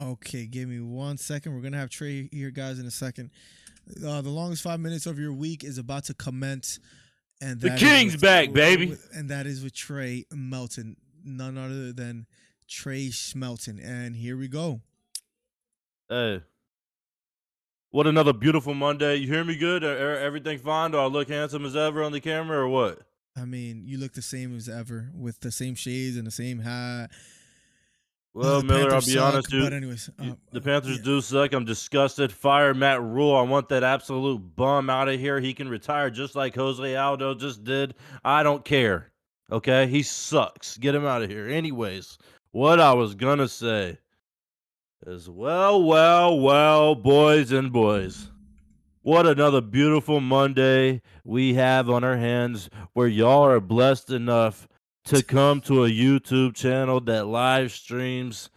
Okay, give me 1 second. We're gonna have Trey here, guys, in a second. The longest 5 minutes of your week is about to commence, and The that is King's back, baby. and that is with Trey Melton, none other than Trey Schmelton. And here we go. Hey, what another beautiful Monday. You hear me good? Everything fine? Do I look handsome as ever on the camera or what? I mean, you look the same as ever with the same shades and the same hat. Well, The Miller, I'll Panthers be suck, honest, but anyways, the Panthers yeah. do suck. I'm disgusted. Fire Matt Rule. I want that absolute bum out of here. He can retire just like Jose Aldo just did. I don't care. Okay? He sucks. Get him out of here. Anyways, what I was going to say is, well, boys and boys. What another beautiful Monday we have on our hands where y'all are blessed enough to come to a YouTube channel that live streams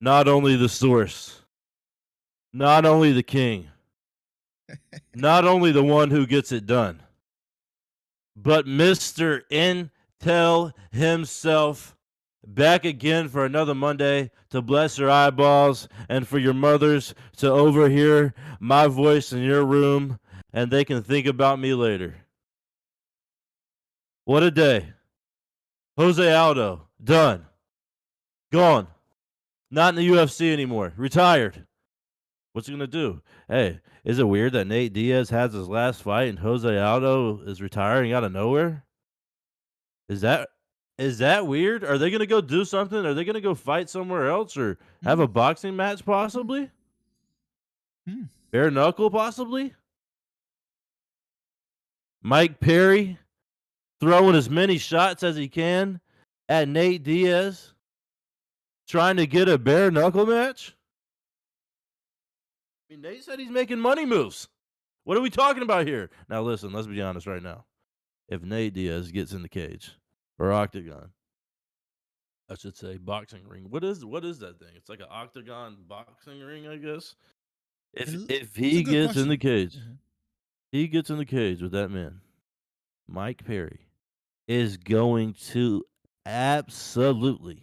not only the source, not only the king, not only the one who gets it done, but Mr. Intel himself back again for another Monday to bless your eyeballs and for your mothers to overhear my voice in your room and they can think about me later. What a day. Jose Aldo, done. Gone. Not in the UFC anymore. Retired. What's he going to do? Hey, is it weird that Nate Diaz has his last fight and Jose Aldo is retiring out of nowhere? Is that weird? Are they going to go do something? Are they going to go fight somewhere else or have a boxing match possibly? Bare knuckle possibly? Mike Perry throwing as many shots as he can at Nate Diaz, trying to get a bare knuckle match? I mean, Nate said he's making money moves. What are we talking about here? Now, listen, let's be honest right now. If Nate Diaz gets in the cage or octagon, I should say boxing ring. What is that thing? It's like an octagon boxing ring, I guess. If he gets in the cage, he gets in the cage with that man, Mike Perry is going to absolutely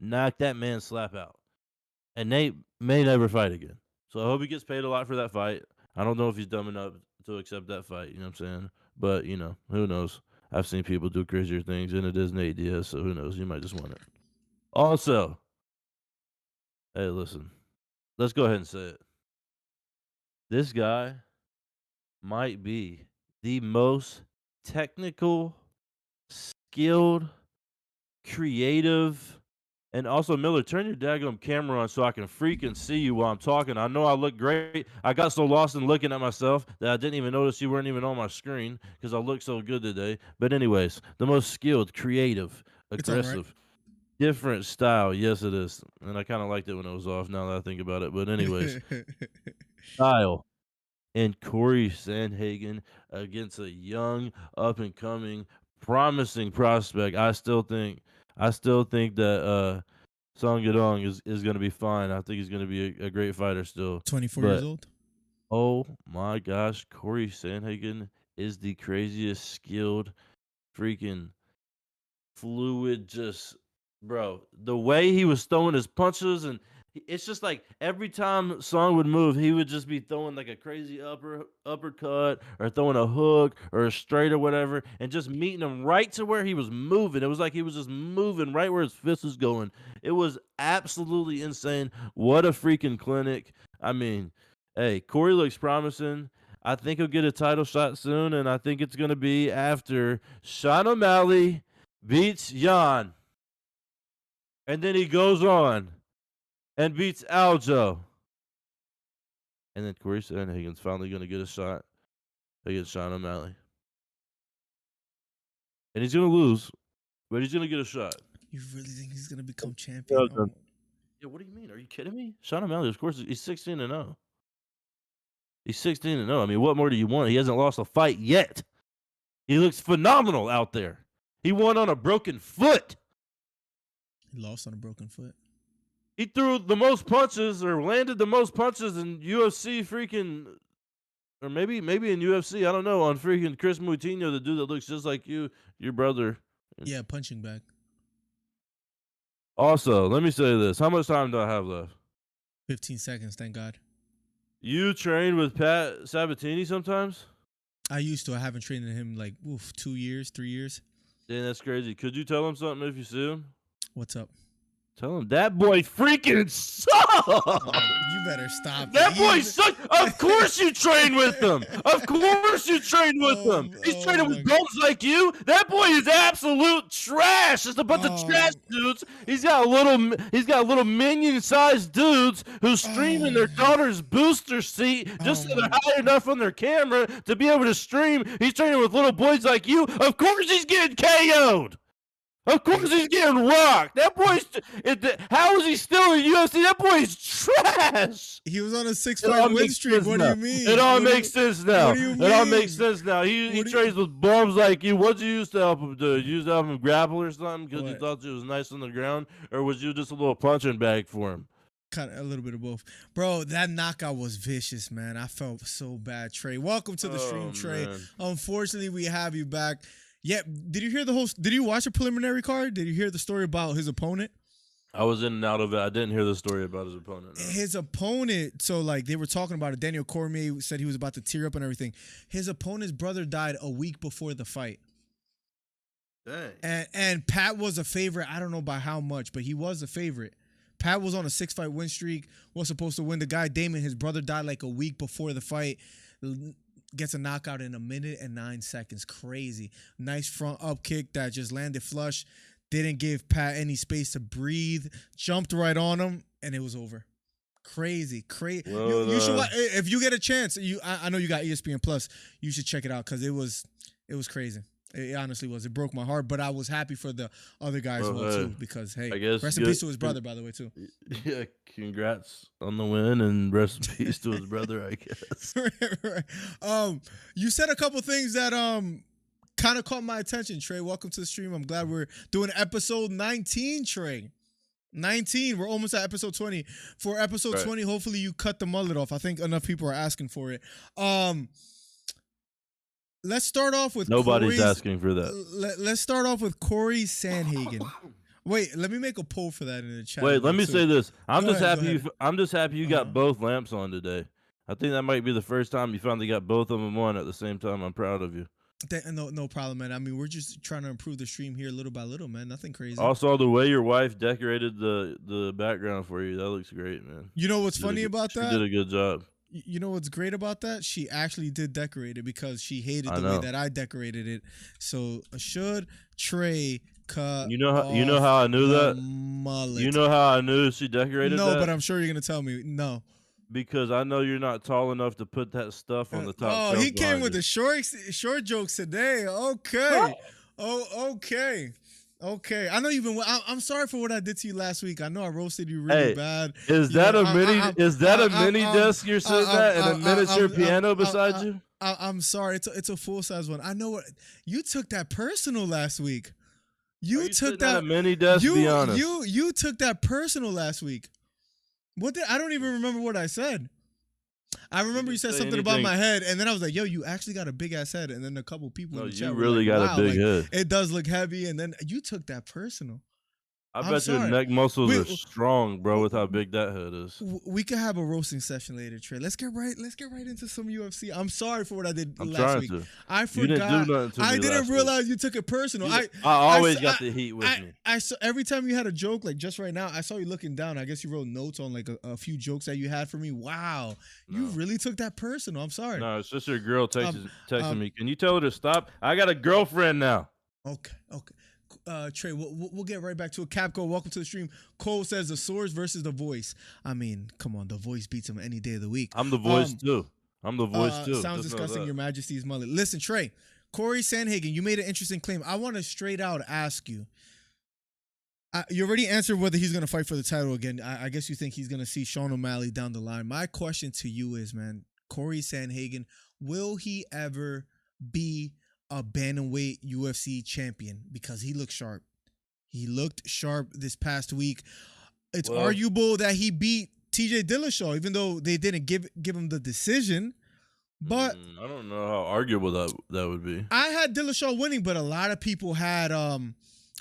knock that man slap out. And Nate may never fight again. So I hope he gets paid a lot for that fight. I don't know if he's dumb enough to accept that fight, you know what I'm saying? But, who knows? I've seen people do crazier things, and it is Nate Diaz, so who knows? You might just want it. Also, hey, listen. Let's go ahead and say it. This guy might be the most technical, skilled, creative, and also, Miller, turn your daggum camera on so I can freaking see you while I'm talking. I know I look great. I got so lost in looking at myself that I didn't even notice you weren't even on my screen because I look so good today. But anyways, the most skilled, creative, aggressive, different style. Yes, it is. And I kind of liked it when it was off now that I think about it. But anyways, style. And Corey Sandhagen against a young, up-and-coming, promising prospect. I still think that Sandhagen is going to be fine. I think he's going to be a great fighter still. 24 years old. Oh my gosh, Corey Sandhagen is the craziest skilled, freaking fluid. Just bro, the way he was throwing his punches and. It's just like every time Song would move, he would just be throwing like a crazy uppercut or throwing a hook or a straight or whatever and just meeting him right to where he was moving. It was like he was just moving right where his fist was going. It was absolutely insane. What a freaking clinic. I mean, hey, Corey looks promising. I think he'll get a title shot soon, and I think it's going to be after Sean O'Malley beats Jan. And then he goes on and beats Aldo. And then Corey Sandhagen's finally going to get a shot against Sean O'Malley. And he's going to lose, but he's going to get a shot. You really think he's going to become champion? Oh. Yeah, what do you mean? Are you kidding me? Sean O'Malley, of course, he's 16-0. He's 16-0. I mean, what more do you want? He hasn't lost a fight yet. He looks phenomenal out there. He won on a broken foot. He lost on a broken foot. He threw the most punches or landed the most punches in UFC freaking, or maybe in UFC, I don't know, on freaking Chris Moutinho, the dude that looks just like you, your brother. Yeah, punching bag. Also, let me say this. How much time do I have left? 15 seconds, thank God. You train with Pat Sabatini sometimes? I used to. I haven't trained him like 2 years, 3 years. Damn, that's crazy. Could you tell him something if you see him? What's up? Tell him that boy freaking sucks. You better stop. That boy sucks. Of course you train with him. Of course you train with him. He's training with bums like you. That boy is absolute trash. It's a bunch of trash dudes. He's got little minion-sized dudes who's streaming their daughter's booster seat just so they're high enough on their camera to be able to stream. He's training with little boys like you. Of course he's getting KO'd. Of course he's getting rocked. That boy's. How is he still in UFC? That boy's trash. He was on a 6-fight win streak. What do you mean? It all makes sense now. What do you mean? It all makes sense now. He trains with bums like you. What did you used to help him do? You used to help him grapple or something because you thought you was nice on the ground, or was you just a little punching bag for him? Kind of a little bit of both, bro. That knockout was vicious, man. I felt so bad. Trey, welcome to the stream, Trey. Man. Unfortunately, we have you back. Yeah, did you hear did you watch the preliminary card? Did you hear the story about his opponent? I was in and out of it. I didn't hear the story about his opponent. No. His opponent, so like they were talking about it. Daniel Cormier said he was about to tear up and everything. His opponent's brother died a week before the fight. Dang. And Pat was a favorite. I don't know by how much, but he was a favorite. Pat was on a 6-fight win streak, was supposed to win. The guy, Damon, his brother died like a week before the fight. Gets a knockout in 1 minute and 9 seconds. Crazy. Nice front up kick that just landed flush. Didn't give Pat any space to breathe. Jumped right on him, and it was over. Crazy. Well, you should watch, if you get a chance. I know you got ESPN Plus. You should check it out because it was crazy. It honestly was. It broke my heart, but I was happy for the other guys too because, hey, rest in peace to his brother, by the way, too. Yeah, congrats on the win and rest in peace to his brother, I guess. Right. You said a couple things that kind of caught my attention, Trey. Welcome to the stream. I'm glad we're doing episode 19, Trey. 19. We're almost at episode 20. For episode 20, hopefully you cut the mullet off. I think enough people are asking for it. Let's start off with nobody's asking for that. Let's start off with Corey Sandhagen. Wait, let me make a poll for that in the chat. Wait, let me say this. I'm just happy you got both lamps on today. I think that might be the first time you finally got both of them on at the same time. I'm proud of you. No problem, man. I mean, we're just trying to improve the stream here little by little, man. Nothing crazy. Also, the way your wife decorated the background for you, that looks great, man. You know what's funny about that? She did a good job. You know what's great about that? She actually did decorate it because she hated the way that I decorated it. So should Trey cut? You know how I knew that? Mullet. You know how I knew she decorated that? No, but I'm sure you're gonna tell me no. Because I know you're not tall enough to put that stuff on the top. Oh, he came with the short jokes today. Okay. Okay. Okay, I know you've been. I'm sorry for what I did to you last week. I know I roasted you really bad. Is that a mini desk you're sitting at and a miniature piano beside you? I'm sorry. It's a full size one. I know what you took that personal last week. You took that a mini desk. Be honest. You took that personal last week. I don't even remember what I said. I remember you said something about my head, and then I was like, yo, you actually got a big-ass head. And then a couple people in the chat were really like, got a big head. It does look heavy, and then you took that personal. I bet your neck muscles are strong, bro, with how big that head is. We could have a roasting session later, Trey. Let's get right into some UFC. I'm sorry for what I did last week. I forgot. You didn't do nothing to me I didn't realize you took it personal. I always got the heat with me. I saw every time you had a joke, like just right now, I saw you looking down. I guess you wrote notes on like a few jokes that you had for me. Wow. You really took that personal. I'm sorry. No, it's just your girl texting me. Can you tell her to stop? I got a girlfriend now. Okay. Trey, we'll get right back to it. Capco, welcome to the stream. Cole says the Swords versus the Voice. I mean, come on, the Voice beats him any day of the week. I'm the Voice too. Sounds disgusting, Your Majesty's mullet. Listen, Trey, Corey Sandhagen, you made an interesting claim. I want to straight out ask you. You already answered whether he's going to fight for the title again. I guess you think he's going to see Sean O'Malley down the line. My question to you is, man, Corey Sandhagen, will he ever be a bantamweight UFC champion? Because he looked sharp. He looked sharp this past week. It's arguable that he beat TJ Dillashaw, even though they didn't give him the decision. But I don't know how arguable that would be. I had Dillashaw winning, but a lot of people had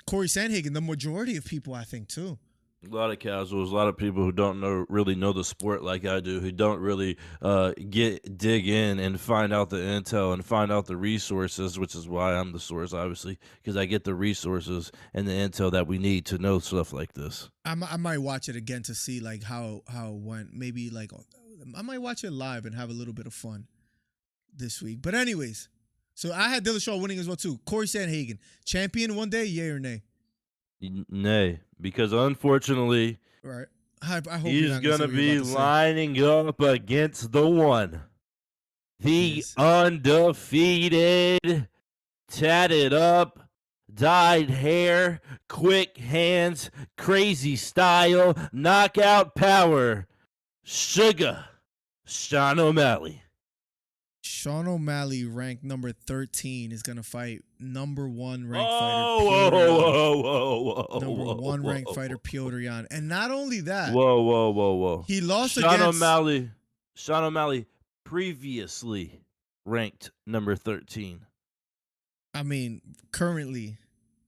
Corey Sandhagen. The majority of people, I think, too. A lot of casuals, a lot of people who don't really know the sport like I do, who don't really dig in and find out the intel and find out the resources, which is why I'm the source, obviously, because I get the resources and the intel that we need to know stuff like this. I might watch it again to see like how it went. Maybe like I might watch it live and have a little bit of fun this week. But anyways, so I had Dillashaw winning as well too. Corey Sandhagen, champion one day, yay or nay? Nay, because unfortunately, Right. I hope he's going to be lining up against the one, the undefeated, tatted up, dyed hair, quick hands, crazy style, knockout power, Sugar Sean O'Malley. Sean O'Malley, ranked number 13, is gonna fight number 1 ranked fighter. Whoa! Number 1 ranked fighter Petr Yan, and not only that. Whoa! He lost Sean against Sean O'Malley, previously ranked number 13. I mean, currently.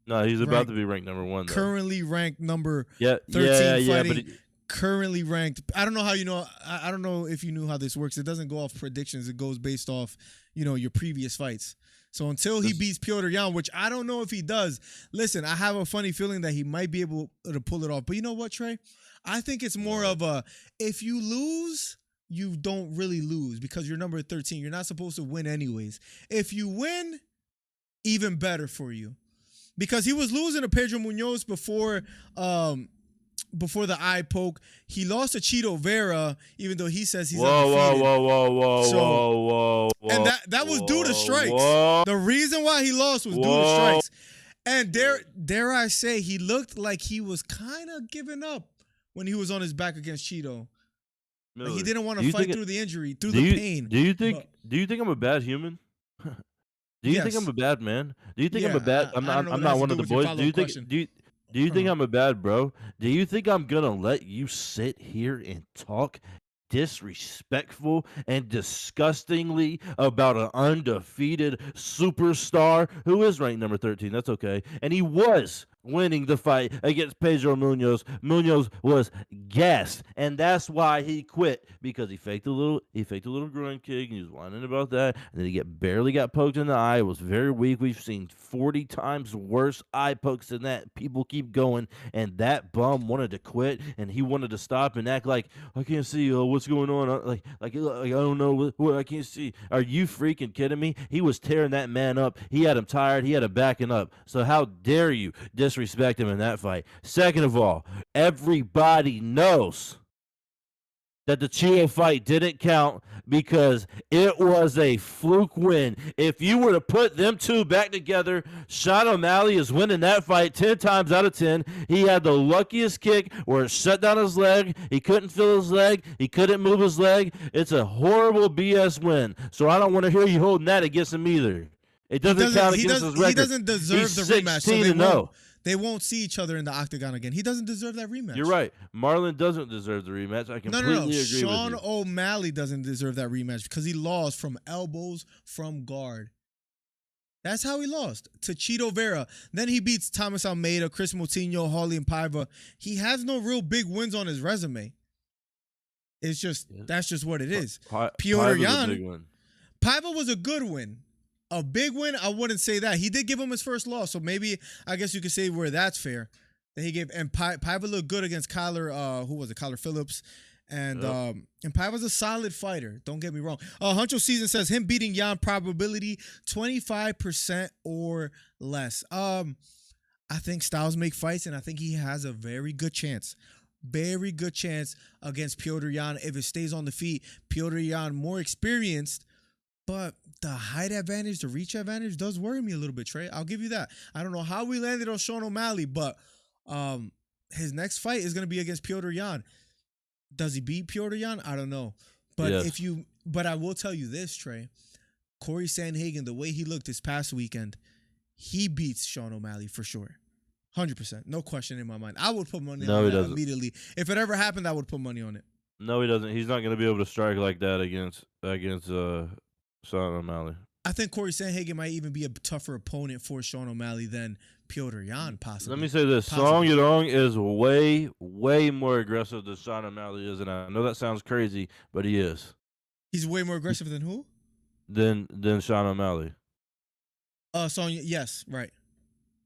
No, he's about to be ranked number 1. Though. Currently ranked number 13. Yeah, fighting. Currently ranked. I don't know how you know. I don't know if you knew how this works. It doesn't go off predictions. It goes based off, your previous fights. So until he beats Petr Yan, which I don't know if he does. Listen, I have a funny feeling that he might be able to pull it off. But you know what, Trey? I think it's more of a, if you lose, you don't really lose because you're number 13. You're not supposed to win anyways. If you win, even better for you. Because he was losing to Pedro Munoz before the eye poke. He lost to Chito Vera, even though he says he's undefeated. Whoa. And that was due to strikes. The reason why he lost was due to strikes. And dare I say, he looked like he was kind of giving up when he was on his back against Chito. Like he didn't want to fight through the injury, through the pain. Do you think I'm a bad human? Do you think I'm a bad man? Do you think I'm a bad? I'm not one of the boys. Do you think I'm a bad bro? Do you think I'm gonna let you sit here and talk disrespectful and disgustingly about an undefeated superstar who is ranked number 13? That's okay. And he was winning the fight against Pedro Munoz. Munoz was gassed, and that's why he quit, because he faked a little groin kick, and he was whining about that, and then he barely got poked in the eye. It was very weak. We've seen 40 times worse eye pokes than that. People keep going, and that bum wanted to quit, and he wanted to stop and act like, I can't see what's going on. Like I don't know what I can't see. Are you freaking kidding me? He was tearing that man up. He had him tired. He had him backing up. So how dare you disrespect him in that fight? Second of all, everybody knows that the Chito fight didn't count because it was a fluke win. If you were to put them two back together, Sean O'Malley is winning that fight 10 times out of 10. He had the luckiest kick where it shut down his leg. He couldn't feel his leg. He couldn't move his leg. It's a horrible BS win. So I don't want to hear you holding that against him either. It doesn't count against his record. He doesn't deserve He's the rematch. 16-0. They won't see each other in the octagon again. He doesn't deserve that rematch. You're right. Marlon doesn't deserve the rematch. I completely agree with you. Sean O'Malley doesn't deserve that rematch because he lost from elbows from guard. That's how he lost to Chito Vera. Then he beats Thomas Almeida, Chris Moutinho, Raulian Paiva. He has no real big wins on his resume. It's just that's just what it is. Petr Yan. Paiva was a good win. A big win, I wouldn't say that. He did give him his first loss, so maybe I guess you could say where that's fair. That he gave, and Paiva looked good against Kyler. Who was it? Kyler Phillips, and Paiva's a solid fighter. Don't get me wrong. Huncho Season says him beating Yan probability 25% or less. I think styles make fights, and I think he has a very good chance. Very good chance against Petr Yan if it stays on the feet. Petr Yan more experienced. But the height advantage, the reach advantage does worry me a little bit, Trey. I'll give you that. I don't know how we landed on Sean O'Malley, but his next fight is going to be against Petr Yan. Does he beat Petr Yan? I don't know. But but I will tell you this, Trey. Corey Sandhagen, the way he looked this past weekend, he beats Sean O'Malley for sure. 100%. No question in my mind. I would put money on that immediately. If it ever happened, I would put money on it. No, he doesn't. He's not going to be able to strike like that against Sean O'Malley. I think Corey Sandhagen might even be a tougher opponent for Sean O'Malley than Piotr Jan possibly. Let me say this: Song Yadong is way, way more aggressive than Sean O'Malley is, and I know that sounds crazy, but he is. He's way more aggressive than who? Than Sean O'Malley. Song, yes, right.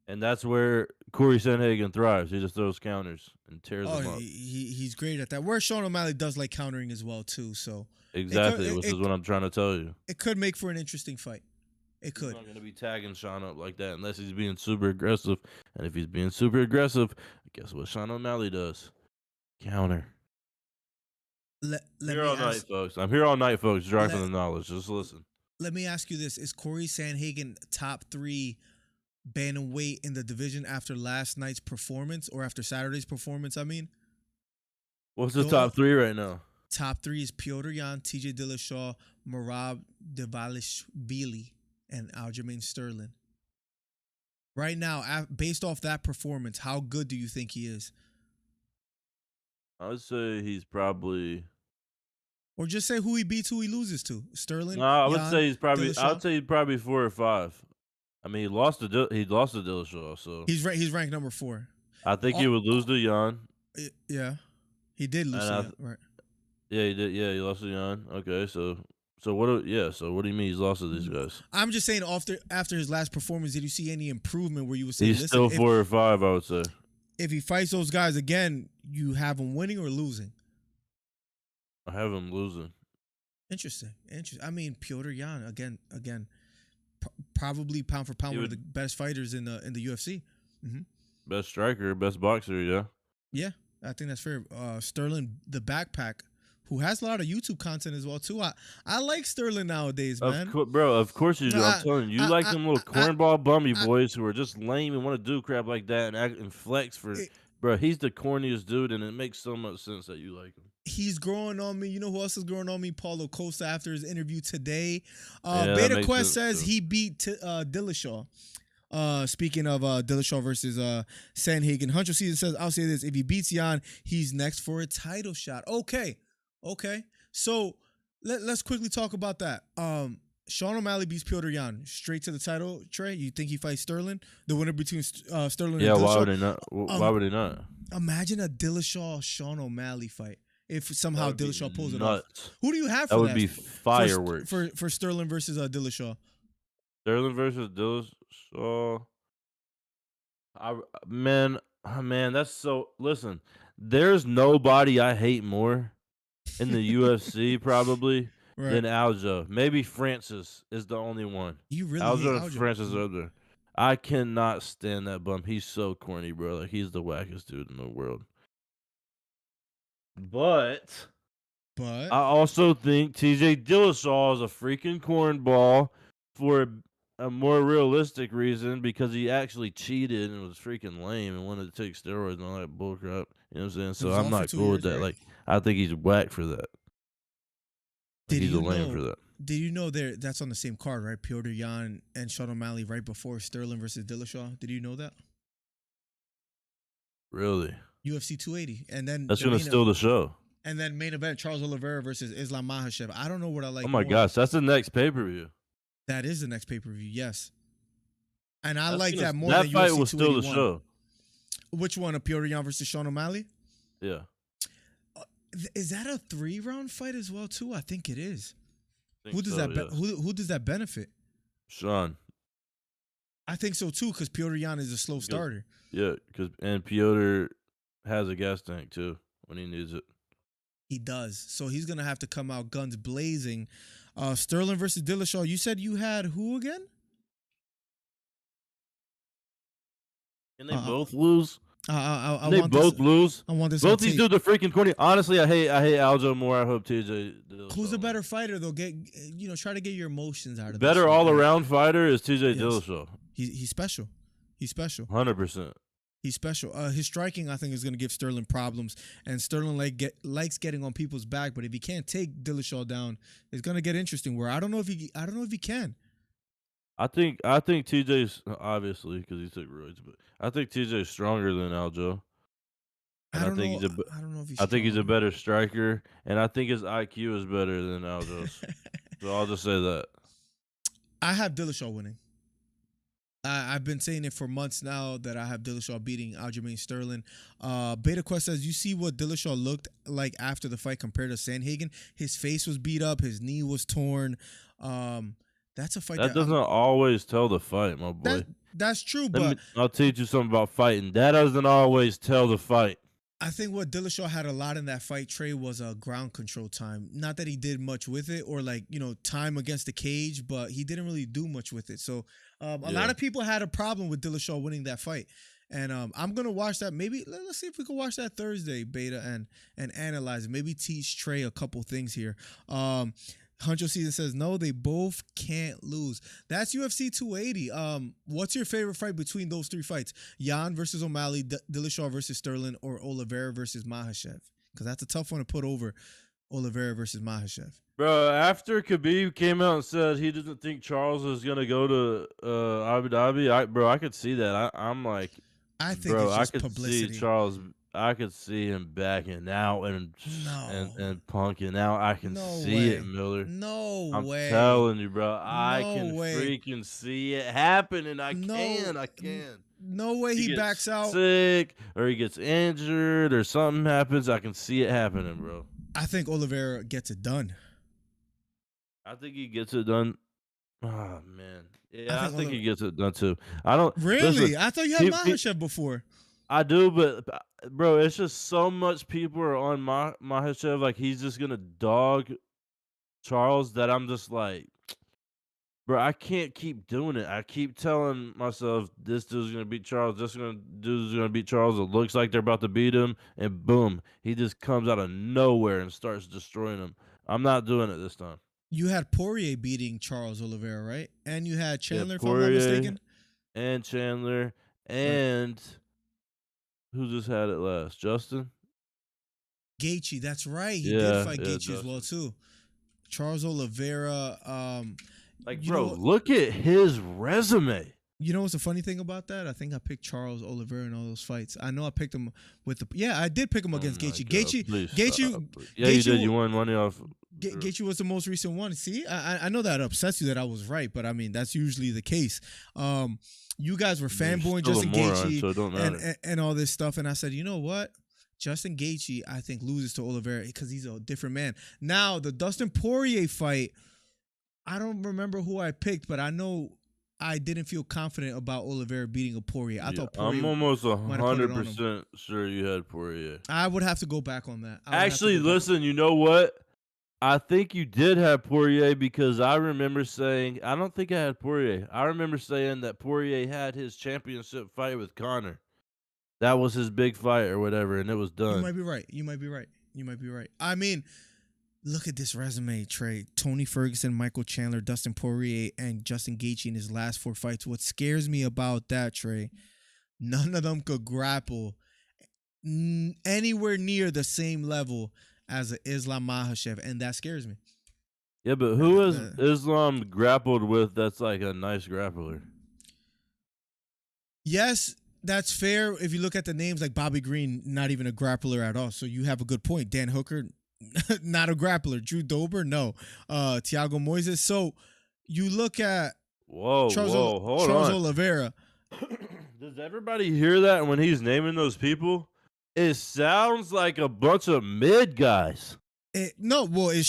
And that's where Corey Sandhagen thrives. He just throws counters and tears them up. He's great at that. Where Sean O'Malley does like countering as well too. So exactly, which is what I'm trying to tell you. It could make for an interesting fight. It could. He's not going to be tagging Sean up like that unless he's being super aggressive. And if he's being super aggressive, guess what Sean O'Malley does? Counter. Here all night, folks. I'm here all night, folks. Dropping the knowledge. Just listen. Let me ask you this: is Corey Sandhagen top 3 bantamweight in the division after last night's performance or after Saturday's performance? I mean, what's the top 3 right now? Top 3 is Piotr Jan, TJ Dillashaw, Merab Dvalishvili, and Aljamain Sterling. Right now, based off that performance, how good do you think he is? I would say he's probably. Or just say who he beats, who he loses to. Sterling. No, I would Jan, say he's probably. Dillashaw? I would say he's probably 4 or 5. I mean, he lost to Dillashaw, so he's ranked number 4. I think he would lose to Jan. Yeah, he did lose to Jan, right? Yeah, he did. Yeah, he lost to Jan. Okay, so what? Yeah, so what do you mean he's lost to these guys? I'm just saying after his last performance, did you see any improvement where you would say he's still 4 or 5? I would say if he fights those guys again, you have him winning or losing. I have him losing. Interesting. I mean, Piotr Jan again, probably pound for pound one of the best fighters in the UFC. Mm-hmm. Best striker, best boxer. Yeah. Yeah, I think that's fair. Sterling, the backpack, who has a lot of YouTube content as well too. I like Sterling nowadays, man. Of course you do. I'm telling you, like them little cornball bummy boys who are just lame and want to do crap like that and act and flex for. Bro, he's the corniest dude, and it makes so much sense that you like him. He's growing on me. You know who else is growing on me? Paulo Costa after his interview today. Beta Quest says he beat Dillashaw. Speaking of Dillashaw versus Sandhagen, Hunter Season says, I'll say this: if he beats Jan, he's next for a title shot. Okay. So let's quickly talk about that. Sean O'Malley beats Piotr Jan straight to the title. Trey, you think he fights Sterling, the winner between Sterling and Dillashaw? Yeah, why would he not? Why would he not? Imagine a Dillashaw-Sean O'Malley fight if somehow Dillashaw pulls it off. Who do you have for that? That would be fireworks. For Sterling versus Dillashaw. Sterling versus Dillashaw. Man, that's so. Listen, there's nobody I hate more in the UFC probably than Aldo. Maybe Francis is the only one. You really Aldo and Francis are there. I cannot stand that bum. He's so corny, bro. Like, he's the wackest dude in the world. But I also think TJ Dillashaw is a freaking cornball for a more realistic reason because he actually cheated and was freaking lame and wanted to take steroids and all that bullcrap. You know what I'm saying? So I'm not cool with that. Like, I think he's whack for that. He's a lame for that. Did you know that's on the same card, right? Piotr Jan and Sean O'Malley right before Sterling versus Dillashaw. Did you know that? Really? UFC 280, and then that's gonna steal the show. And then main event: Charles Oliveira versus Islam Makhachev. I don't know what I like. Oh my gosh, that's the next pay-per-view. That is the next pay-per-view. Yes, and I like that more. That than fight UFC will steal the show. Which one? Piotr Jan versus Sean O'Malley? Yeah. Is that a 3-round fight as well too? I think it is. Who does that? Who does that benefit? Sean. I think so too, because Piotr Jan is a slow starter. Yeah, and Piotr has a gas tank too when he needs it. He does. So he's gonna have to come out guns blazing. Sterling versus Dillashaw. You said you had who again? Can they both lose? They both lose. I want this. Both these dudes are freaking corny. Honestly, I hate Aldo more. I hope TJ. Who's a better fighter though? Try to get your emotions out of. Better all around fighter is TJ Dillashaw. He's special. He's special. 100%. He's special. His striking, I think, is going to give Sterling problems, and Sterling likes getting on people's back. But if he can't take Dillashaw down, it's going to get interesting. Where I don't know if he can. I think TJ's obviously because he took roids, but I think TJ's stronger than Aldo. I don't know if he's. I think he's a better striker, and I think his IQ is better than Aldo's. So I'll just say that. I have Dillashaw winning. I've been saying it for months now that I have Dillashaw beating Aljamain Sterling. Beta Quest says, you see what Dillashaw looked like after the fight compared to Sandhagen? His face was beat up. His knee was torn. That's a fight that doesn't always tell the fight, my boy. That's true, but I'll teach you something about fighting. That doesn't always tell the fight. I think what Dillashaw had a lot in that fight, Trey, was ground control time. Not that he did much with it or time against the cage, but he didn't really do much with it. So a lot of people had a problem with Dillashaw winning that fight. And I'm going to watch that. Maybe let's see if we can watch that Thursday, Beta, and analyze it. Maybe teach Trey a couple things here. Huncho Season says, no, they both can't lose. That's UFC 280. What's your favorite fight between those three fights? Jan versus O'Malley, Dillashaw versus Sterling, or Oliveira versus Makhachev? Because that's a tough one to put over, Oliveira versus Makhachev. Bro, after Khabib came out and said he doesn't think Charles is going to go to Abu Dhabi, I could see that. I'm like, I think it's just publicity. See Charles. I could see him backing out and punking out. I can see it, Miller. I'm telling you, bro. I can freaking see it happening. I can. No way he backs out. Sick or he gets injured or something happens. I can see it happening, bro. I think Oliveira gets it done. I think he gets it done. Oh man, yeah, I think he gets it done too. I don't really. Listen, I thought you had Makhachev before. I do, but bro, it's just so much people are on Makhachev, like he's just gonna dog Charles that I'm just like, bro, I can't keep doing it. I keep telling myself this dude's gonna beat Charles, dude's gonna beat Charles. It looks like they're about to beat him, and boom, he just comes out of nowhere and starts destroying him. I'm not doing it this time. You had Poirier beating Charles Oliveira, right? And you had Chandler, if I'm not mistaken. And Chandler, and who just had it last? Justin? Gaethje, that's right. He did fight Gaethje as well, too. Charles Oliveira. Look at his resume. You know what's the funny thing about that? I think I picked Charles Oliveira in all those fights. I know I picked him with the... Yeah, I did pick him against Gaethje. Gaethje... Yeah, you did. You won money off... Gaethje was the most recent one. See, I know that upsets you that I was right, but I mean, that's usually the case. You guys were fanboying Justin Gaethje so and all this stuff, and I said, you know what? Justin Gaethje, I think, loses to Oliveira because he's a different man. Now, the Dustin Poirier fight, I don't remember who I picked, but I know I didn't feel confident about Oliveira beating a Poirier. I thought Poirier. I'm almost 100% sure you had Poirier. I would have to go back on that. Actually, listen, you know what? I think you did have Poirier because I remember saying, I don't think I had Poirier. I remember saying that Poirier had his championship fight with Conor. That was his big fight or whatever, and it was done. You might be right. I mean, look at this resume, Trey. Tony Ferguson, Michael Chandler, Dustin Poirier, and Justin Gaethje in his last 4 fights. What scares me about that, Trey, none of them could grapple anywhere near the same level as an Islam Makhachev, and that scares me. Yeah, but who has Islam grappled with that's like a nice grappler? Yes, that's fair. If you look at the names like Bobby Green, not even a grappler at all. So you have a good point. Dan Hooker, not a grappler. Drew Dober, no. Thiago Moises. So you look at Charles Oliveira. Does everybody hear that when he's naming those people? It sounds like a bunch of mid guys. It's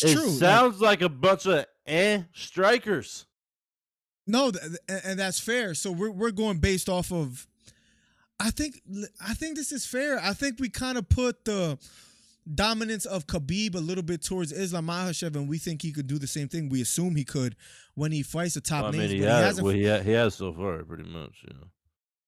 true. It sounds like a bunch of strikers. No, and that's fair. So we're going based off of. I think this is fair. I think we kind of put the dominance of Khabib a little bit towards Islam Makhachev, and we think he could do the same thing. We assume he could when he fights the top names. He has so far, pretty much, you know.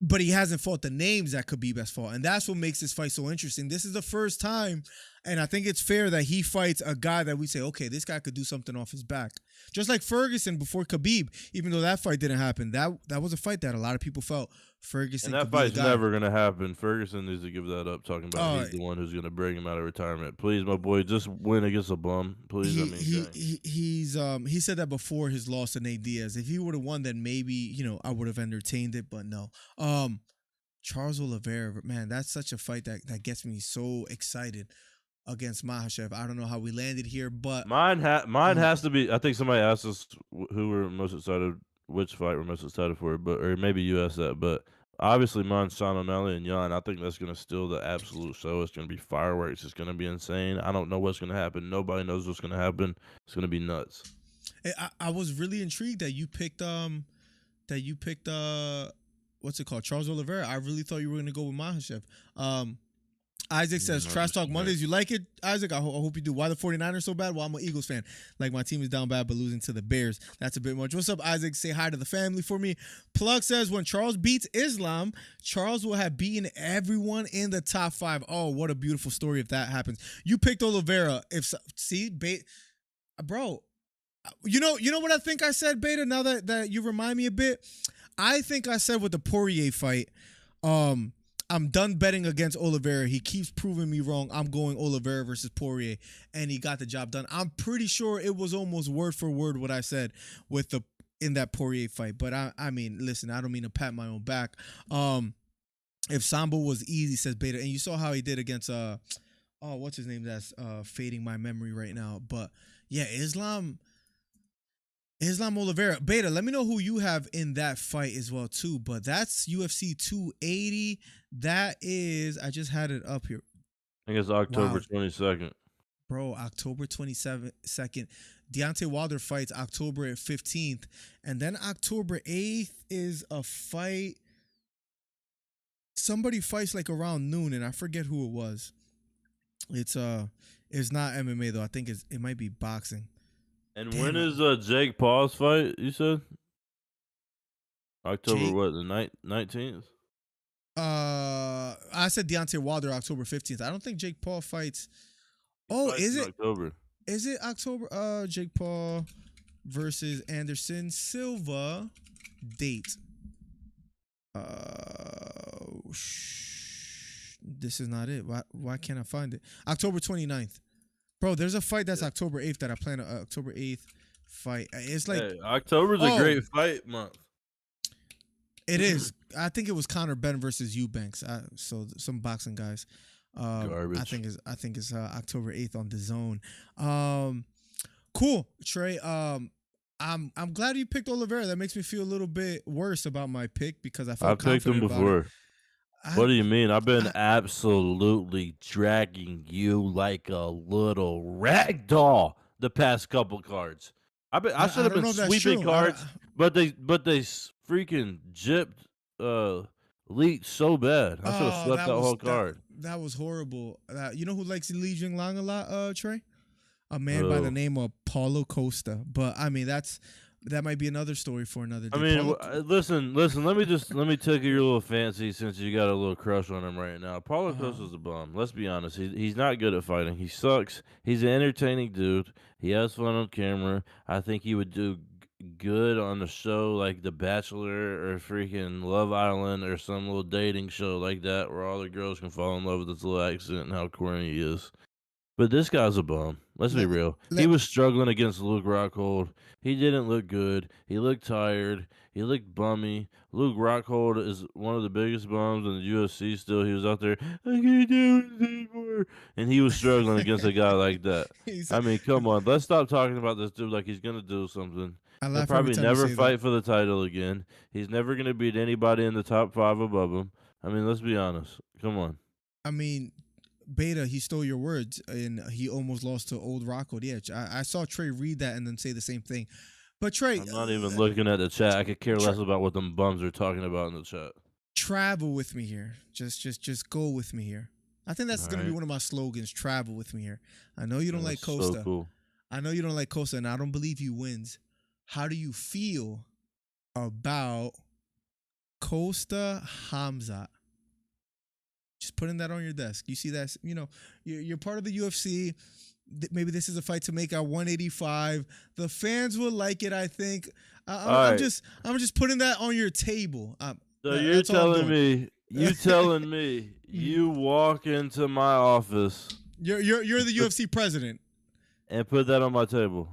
But he hasn't fought the names that Khabib has fought, and that's what makes this fight so interesting. This is the first time, and I think it's fair that he fights a guy that we say, okay, this guy could do something off his back. Just like Ferguson before Khabib, even though that fight didn't happen, that was a fight that a lot of people felt. Ferguson, and that fight's never going to happen. Ferguson needs to give that up, talking about he's the one who's going to bring him out of retirement. Please, my boy, just win against a bum. Please, he said that before his loss to Nate Diaz. If he would have won, then maybe, I would have entertained it, but no. Charles Oliveira, man, that's such a fight that gets me so excited against Makhachev. I don't know how we landed here, but mine has to be. I think somebody asked us who we're most excited which fight we're most excited for, but or maybe you asked that, but obviously mine's Sean O'Malley and Jan. I think that's gonna steal the absolute show. It's gonna be fireworks. It's gonna be insane. I don't know what's gonna happen. Nobody knows what's gonna happen. It's gonna be nuts. I was really intrigued that you picked what's it called, Charles Oliveira. I really thought you were gonna go with Makhachev. Isaac says, Trash Talk Mondays. You like it, Isaac? I hope you do. Why the 49ers so bad? Well, I'm an Eagles fan. Like, my team is down bad, but losing to the Bears. That's a bit much. What's up, Isaac? Say hi to the family for me. Plug says, when Charles beats Islam, Charles will have beaten everyone in the top 5. Oh, what a beautiful story if that happens. You picked Oliveira. Bro, you know what I think I said, Beta, now that you remind me a bit? I think I said with the Poirier fight, I'm done betting against Oliveira. He keeps proving me wrong. I'm going Oliveira versus Poirier, and he got the job done. I'm pretty sure it was almost word for word what I said in that Poirier fight. But I mean, listen, I don't mean to pat my own back. If Sambo was easy, says Beta, and you saw how he did against what's his name? That's fading my memory right now. But yeah, Islam Oliveira. Beta, let me know who you have in that fight as well, too. But that's UFC 280. That is, I just had it up here. I think it's October 22nd. Bro, October 22nd. Deontay Wilder fights October 15th. And then October 8th is a fight. Somebody fights like around noon, and I forget who it was. It's not MMA, though. I think it might be boxing. And when is Jake Paul's fight, you said? October, the 19th? I said Deontay Wilder October 15th. I don't think Jake Paul fights. Oh, is it October? Is it October? Jake Paul versus Anderson Silva date. This is not it. Why can't I find it? October 29th. Bro, there's a fight that's October 8th that I plan October 8th fight. It's like October's a great fight month. It is. I think it was Conor Benn versus Eubanks. So some boxing guys. Garbage. I think it's October 8th on DAZN. Cool, Trey. I'm glad you picked Oliveira. That makes me feel a little bit worse about my pick because I felt confident picked him before. What do you mean? I've been absolutely dragging you like a little rag doll the past couple cards. I should have been sweeping cards, but they freaking gypped Leech so bad. I should have swept that whole card. That was horrible. You know who likes Li Jingliang a lot, Trey? A man by the name of Paulo Costa. But I mean, that might be another story for another day. I mean, listen. Let me take your little fancy since you got a little crush on him right now. Paulo Costa's a bum. Let's be honest. He's not good at fighting. He sucks. He's an entertaining dude. He has fun on camera. I think he would do good on a show like The Bachelor or freaking Love Island or some little dating show like that where all the girls can fall in love with his little accent and how corny he is. But this guy's a bum. Let's be real. He was struggling against Luke Rockhold. He didn't look good. He looked tired. He looked bummy. Luke Rockhold is one of the biggest bums in the UFC still. He was out there, I can't do it anymore. And he was struggling against a guy like that. I mean, come on. Let's stop talking about this dude like he's going to do something. He'll probably never fight for the title again. He's never going to beat anybody in the top 5 above him. I mean, let's be honest. Come on. I mean, Beta, he stole your words, and he almost lost to old Rockhold. Yeah, I saw Trey read that and then say the same thing. But Trey, I'm not even looking at the chat. I could care less about what them bums are talking about in the chat. Travel with me here. Just go with me here. I think that's going to be one of my slogans. Travel with me here. I know you don't like Costa. So cool. I know you don't like Costa, and I don't believe he wins. How do you feel about Costa Hamzat? Just putting that on your desk. You see that? You know, you're part of the UFC. Maybe this is a fight to make at 185. The fans will like it, I think. I'm just putting that on your table. So you're telling me, you walk into my office. You're the UFC president. And put that on my table.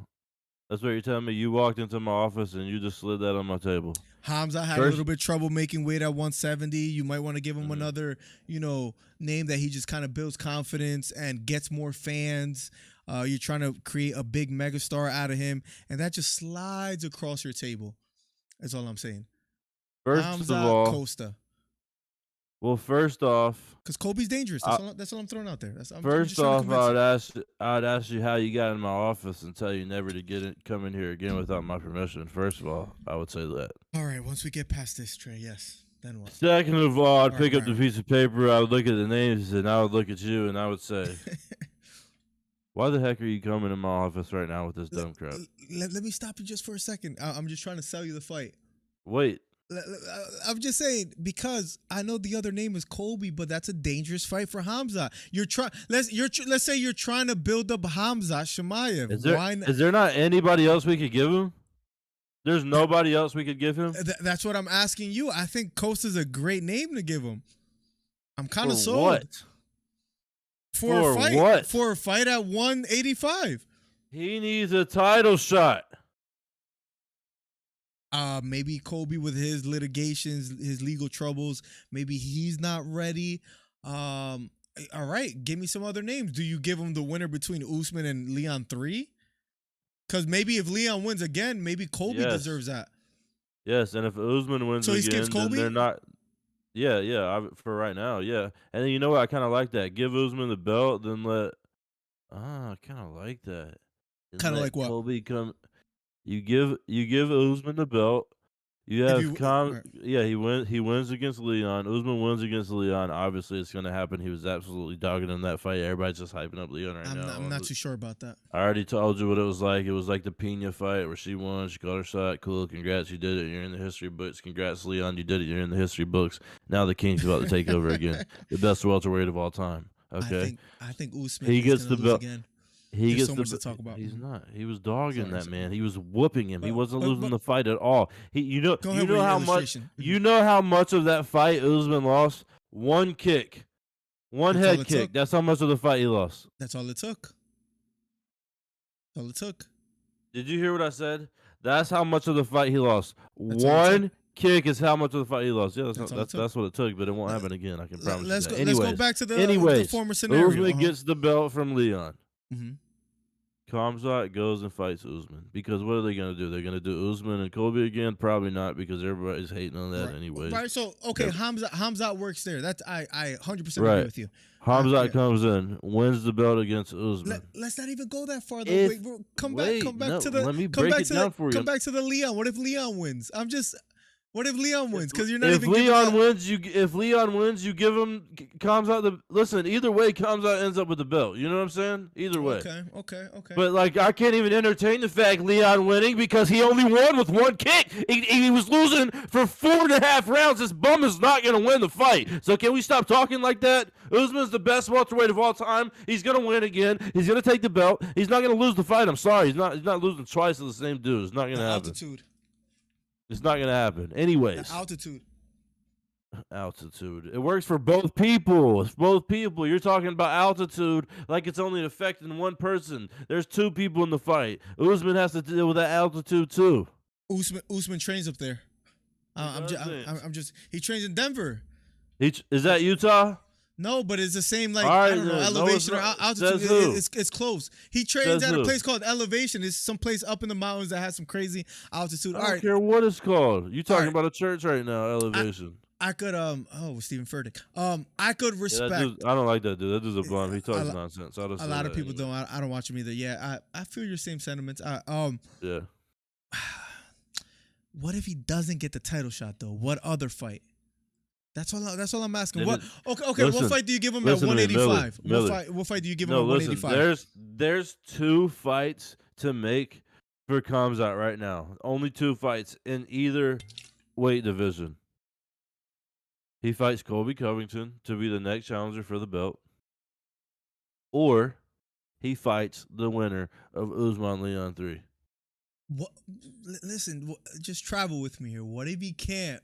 That's what you're telling me. You walked into my office and you just slid that on my table. Hamza had a little bit of trouble making weight at 170. You might want to give him another, name that he just kind of builds confidence and gets more fans. You're trying to create a big megastar out of him, and that just slides across your table. That's all I'm saying. First Hamza of all, Costa. well, first off, Because Kobe's dangerous. That's all I'm throwing out there. I'm first just trying to off, convince I'd ask you how you got in my office and tell you never to come in here again without my permission. First of all, I would say that. All right, once we get past this, Trey, yes. Then what? Second of all, I'd pick up right. the piece of paper, I would look at the names, and I would look at you, and I would say, why the heck are you coming in my office right now with this dumb crap? Let me stop you just for a second. I'm just trying to sell you the fight. Wait. I'm just saying, because I know the other name is Colby, but that's a dangerous fight for Hamza. Let's say you're trying to build up Hamza Chimaev. Is there not anybody else we could give him? There's nobody else we could give him? That's what I'm asking you. I think Costa's a great name to give him. I'm kind of sold. What? For a fight, what? For a fight at 185. He needs a title shot. Maybe Colby with his litigations, his legal troubles, maybe he's not ready. All right, give me some other names. Do you give him the winner between Usman and Leon 3? Because maybe if Leon wins again, maybe Colby deserves that. Yes, and if Usman wins again, then they're not. Yeah. For right now, yeah. And then you know what? I kind of like that. Give Usman the belt, then let. I kind of like that. Kind of like what? Colby come. You give Usman the belt. You have he wins against Leon. Usman wins against Leon. Obviously, it's going to happen. He was absolutely dogging him that fight. Everybody's just hyping up Leon right now. I'm not too sure about that. I already told you what it was like. It was like the Pena fight where she won. She got her shot. Cool. Congrats. You did it. You're in the history books. Congrats, Leon. You did it. You're in the history books. Now the King's about to take over again. The best welterweight of all time. Okay. I think Usman gets the belt again. He There's gets so much to talk about. He's not. He was dogging that man. He was whooping him. He wasn't losing the fight at all. You know how much of that fight Usman lost? One kick, one head kick. That's how much of the fight he lost. That's all it took. That's all it took. Did you hear what I said? That's how much of the fight he lost. One kick is how much of the fight he lost. Yeah, that's what it took, but it won't happen again. I can promise you that. Let's go back to the former scenario. Usman gets the belt from Leon. Mm-hmm. Khamzat goes and fights Usman. Because what are they going to do? They're going to do Usman and Colby again? Probably not, because everybody's hating on that anyway. Right, so, okay, Khamzat works there. That's I 100% agree with you. Khamzat comes in, wins the belt against Usman. Let's not even go that far, though. Come back to the Leon. What if Leon wins? What if Leon wins? Because you're not if Leon wins, you give him Khamzat listen. Either way, Khamzat ends up with the belt. You know what I'm saying? Either way. Okay. But I can't even entertain the fact Leon winning because he only won with one kick. He was losing for 4.5 rounds. This bum is not going to win the fight. So can we stop talking like that? Usman's the best welterweight of all time. He's going to win again. He's going to take the belt. He's not going to lose the fight. I'm sorry. He's not losing twice to the same dude. It's not going to happen. Altitude. It's not going to happen. Anyways. Altitude. It works for both people. It's both people. You're talking about altitude like it's only affecting one person. There's two people in the fight. Usman has to deal with that altitude too. Usman trains up there. He trains in Denver. Is that Utah? No, but it's the same, elevation or altitude. It's close. He trains at a place called Elevation. It's some place up in the mountains that has some crazy altitude. I don't care what it's called. You're talking about a church right now, Elevation. I could Stephen Furtick. I could respect. I don't like that dude. That dude's a bum. He talks nonsense. A lot of people don't. I don't watch him either. Yeah, I feel your same sentiments. Yeah. What if he doesn't get the title shot though? What other fight? That's all I'm asking. Okay. Listen, what fight do you give him at 185? What fight do you give him at 185? There's 2 fights to make for Khamzat right now. Only 2 fights in either weight division. He fights Colby Covington to be the next challenger for the belt, or he fights the winner of Usman Leon 3. What? Listen, just travel with me here. What if he can't?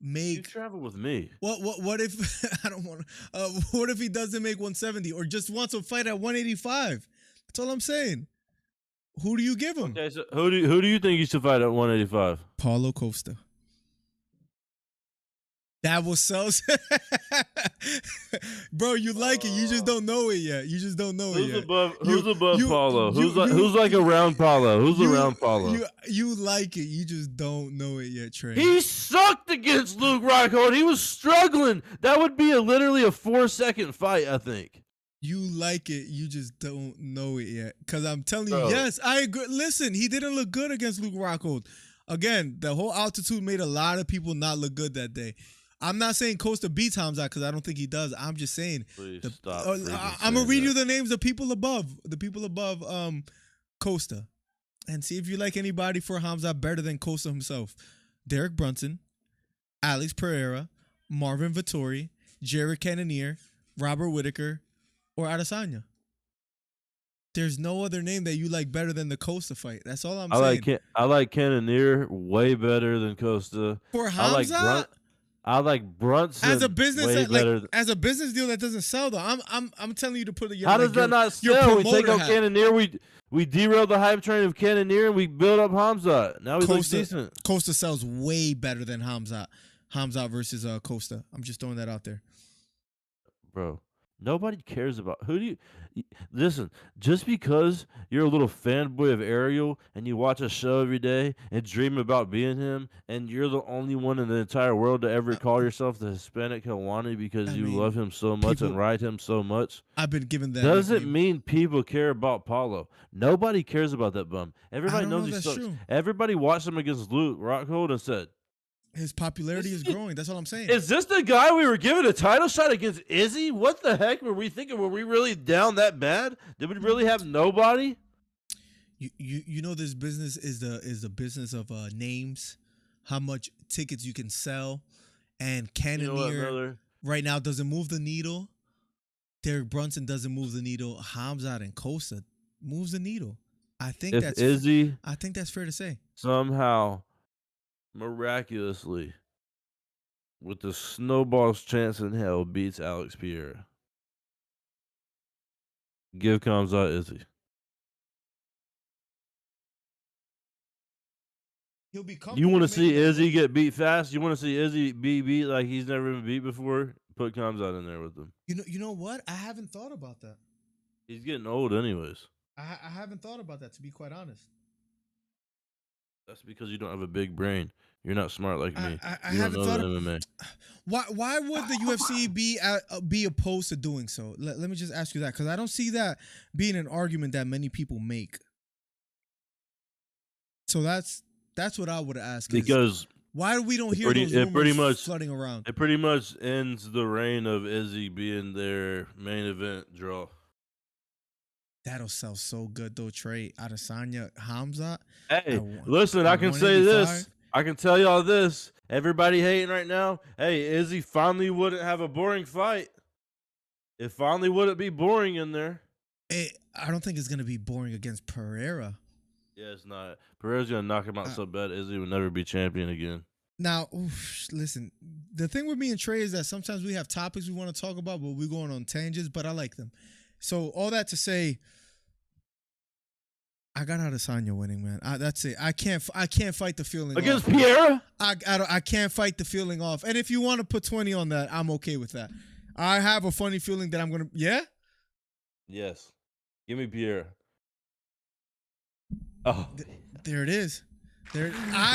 You travel with me. What if I don't want to? What if he doesn't make 170 or just wants to fight at 185? That's all I'm saying. Who do you give him? Okay, so who do you think he should fight at 185? Paulo Costa. That was so. Bro, you like it. You just don't know it yet. You just don't know it yet. Who's above Paulo? Who's like around Paulo? Who's around Paulo? You like it. You just don't know it yet, Trey. He sucked against Luke Rockhold. He was struggling. That would be literally a 4-second fight, I think. You like it. You just don't know it yet. Because I'm telling you, yes, I agree. Listen, he didn't look good against Luke Rockhold. Again, the whole altitude made a lot of people not look good that day. I'm not saying Costa beats Hamzat because I don't think he does. I'm just saying. Please stop. I'm gonna read you the names of people above. The people above Costa, and see if you like anybody for Hamzat better than Costa himself. Derek Brunson, Alex Pereira, Marvin Vettori, Jared Cannonier, Robert Whitaker, or Adesanya. There's no other name that you like better than the Costa fight. That's all I'm saying. I like Cannonier way better than Costa. For Hamzat, I like Brunson as a business way better. As a business deal that doesn't sell though. I'm telling you to put it. How does that not sell? We take out Cannonier. We derailed the hype train of Cannonier and we build up Hamzat. Now he looks decent. Costa sells way better than Hamzat. Hamzat versus Costa. I'm just throwing that out there, bro. Nobody cares about listen, just because you're a little fanboy of Ariel and you watch a show every day and dream about being him and you're the only one in the entire world to ever call yourself the Hispanic Helwani because you love him so much and ride him so much. I've been given that. Doesn't mean people care about Paulo. Nobody cares about that bum. Everybody knows he sucks. True. Everybody watched him against Luke Rockhold and said, his popularity is growing. That's all I'm saying. Is this the guy we were giving a title shot against Izzy? What the heck were we thinking? Were we really down that bad? Did we really have nobody? You know this business is the business of names, how much tickets you can sell, and Cannonier right now doesn't move the needle. Derek Brunson doesn't move the needle. Hamzat and Costa moves the needle. I think that's fair to say. Somehow, miraculously, with the snowball's chance in hell, beats Alex Pereira. Give Hamzat Izzy. You want to see Izzy get beat fast? You want to see Izzy be beat like he's never been beat before? Put Hamzat in there with him. You know what? I haven't thought about that. He's getting old anyways. I haven't thought about that, to be quite honest. That's because you don't have a big brain. You're not smart like me. I haven't thought of MMA. Why would the UFC be opposed to doing so? Let me just ask you that, because I don't see that being an argument that many people make. So that's what I would ask. Because why we don't hear those rumors flooding around? It pretty much ends the reign of Izzy being their main event draw. That'll sell so good though, Trey. Adesanya, Hamzat. Hey, listen, I can say this. I can tell y'all this. Everybody hating right now. Hey, Izzy finally wouldn't have a boring fight. It finally wouldn't be boring in there. I don't think it's going to be boring against Pereira. Yeah, it's not. Pereira's going to knock him out so bad, Izzy will never be champion again. Now, listen, the thing with me and Trey is that sometimes we have topics we want to talk about, but we're going on tangents, but I like them. So all that to say, I got Adesanya winning, man. That's it. I can't fight the feeling against off. Pereira. I can't fight the feeling off. And if you want to put 20 on that, I'm okay with that. I have a funny feeling that I'm gonna. Yeah. Yes. Give me Pereira. Oh, there it is. There. Sweet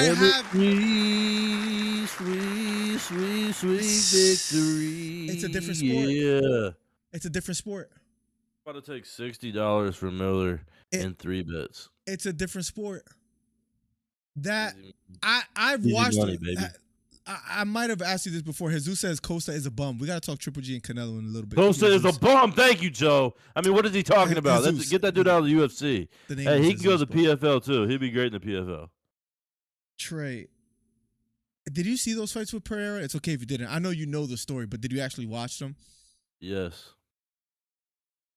victory. It's a different sport. Yeah. It's a different sport. I'm about to take $60 from Miller in 3 bets. It's a different sport. That I've watched. Money, baby. I might have asked you this before. Jesus says Costa is a bum. We got to talk Triple G and Canelo in a little bit. Costa is a bum. Thank you, Joe. I mean, what is he talking about? Let's get that dude out of the UFC. Hey, he can go to the PFL too. He'd be great in the PFL. Trey, did you see those fights with Pereira? It's okay if you didn't. I know you know the story, but did you actually watch them? Yes.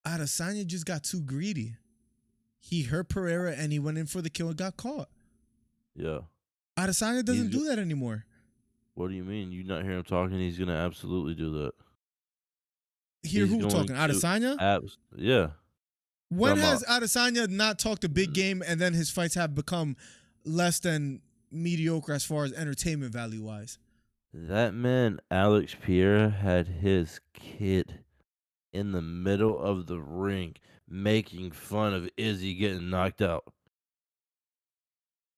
Adesanya just got too greedy. He hurt Pereira and he went in for the kill and got caught. Yeah. Adesanya doesn't do that anymore. What do you mean? You not hear him talking? He's going to absolutely do that. Hear who talking? Adesanya? Yeah. When has Adesanya not talked a big game and then his fights have become less than mediocre as far as entertainment value-wise? That man, Alex Pierre, had his kid in the middle of the ring making fun of Izzy getting knocked out.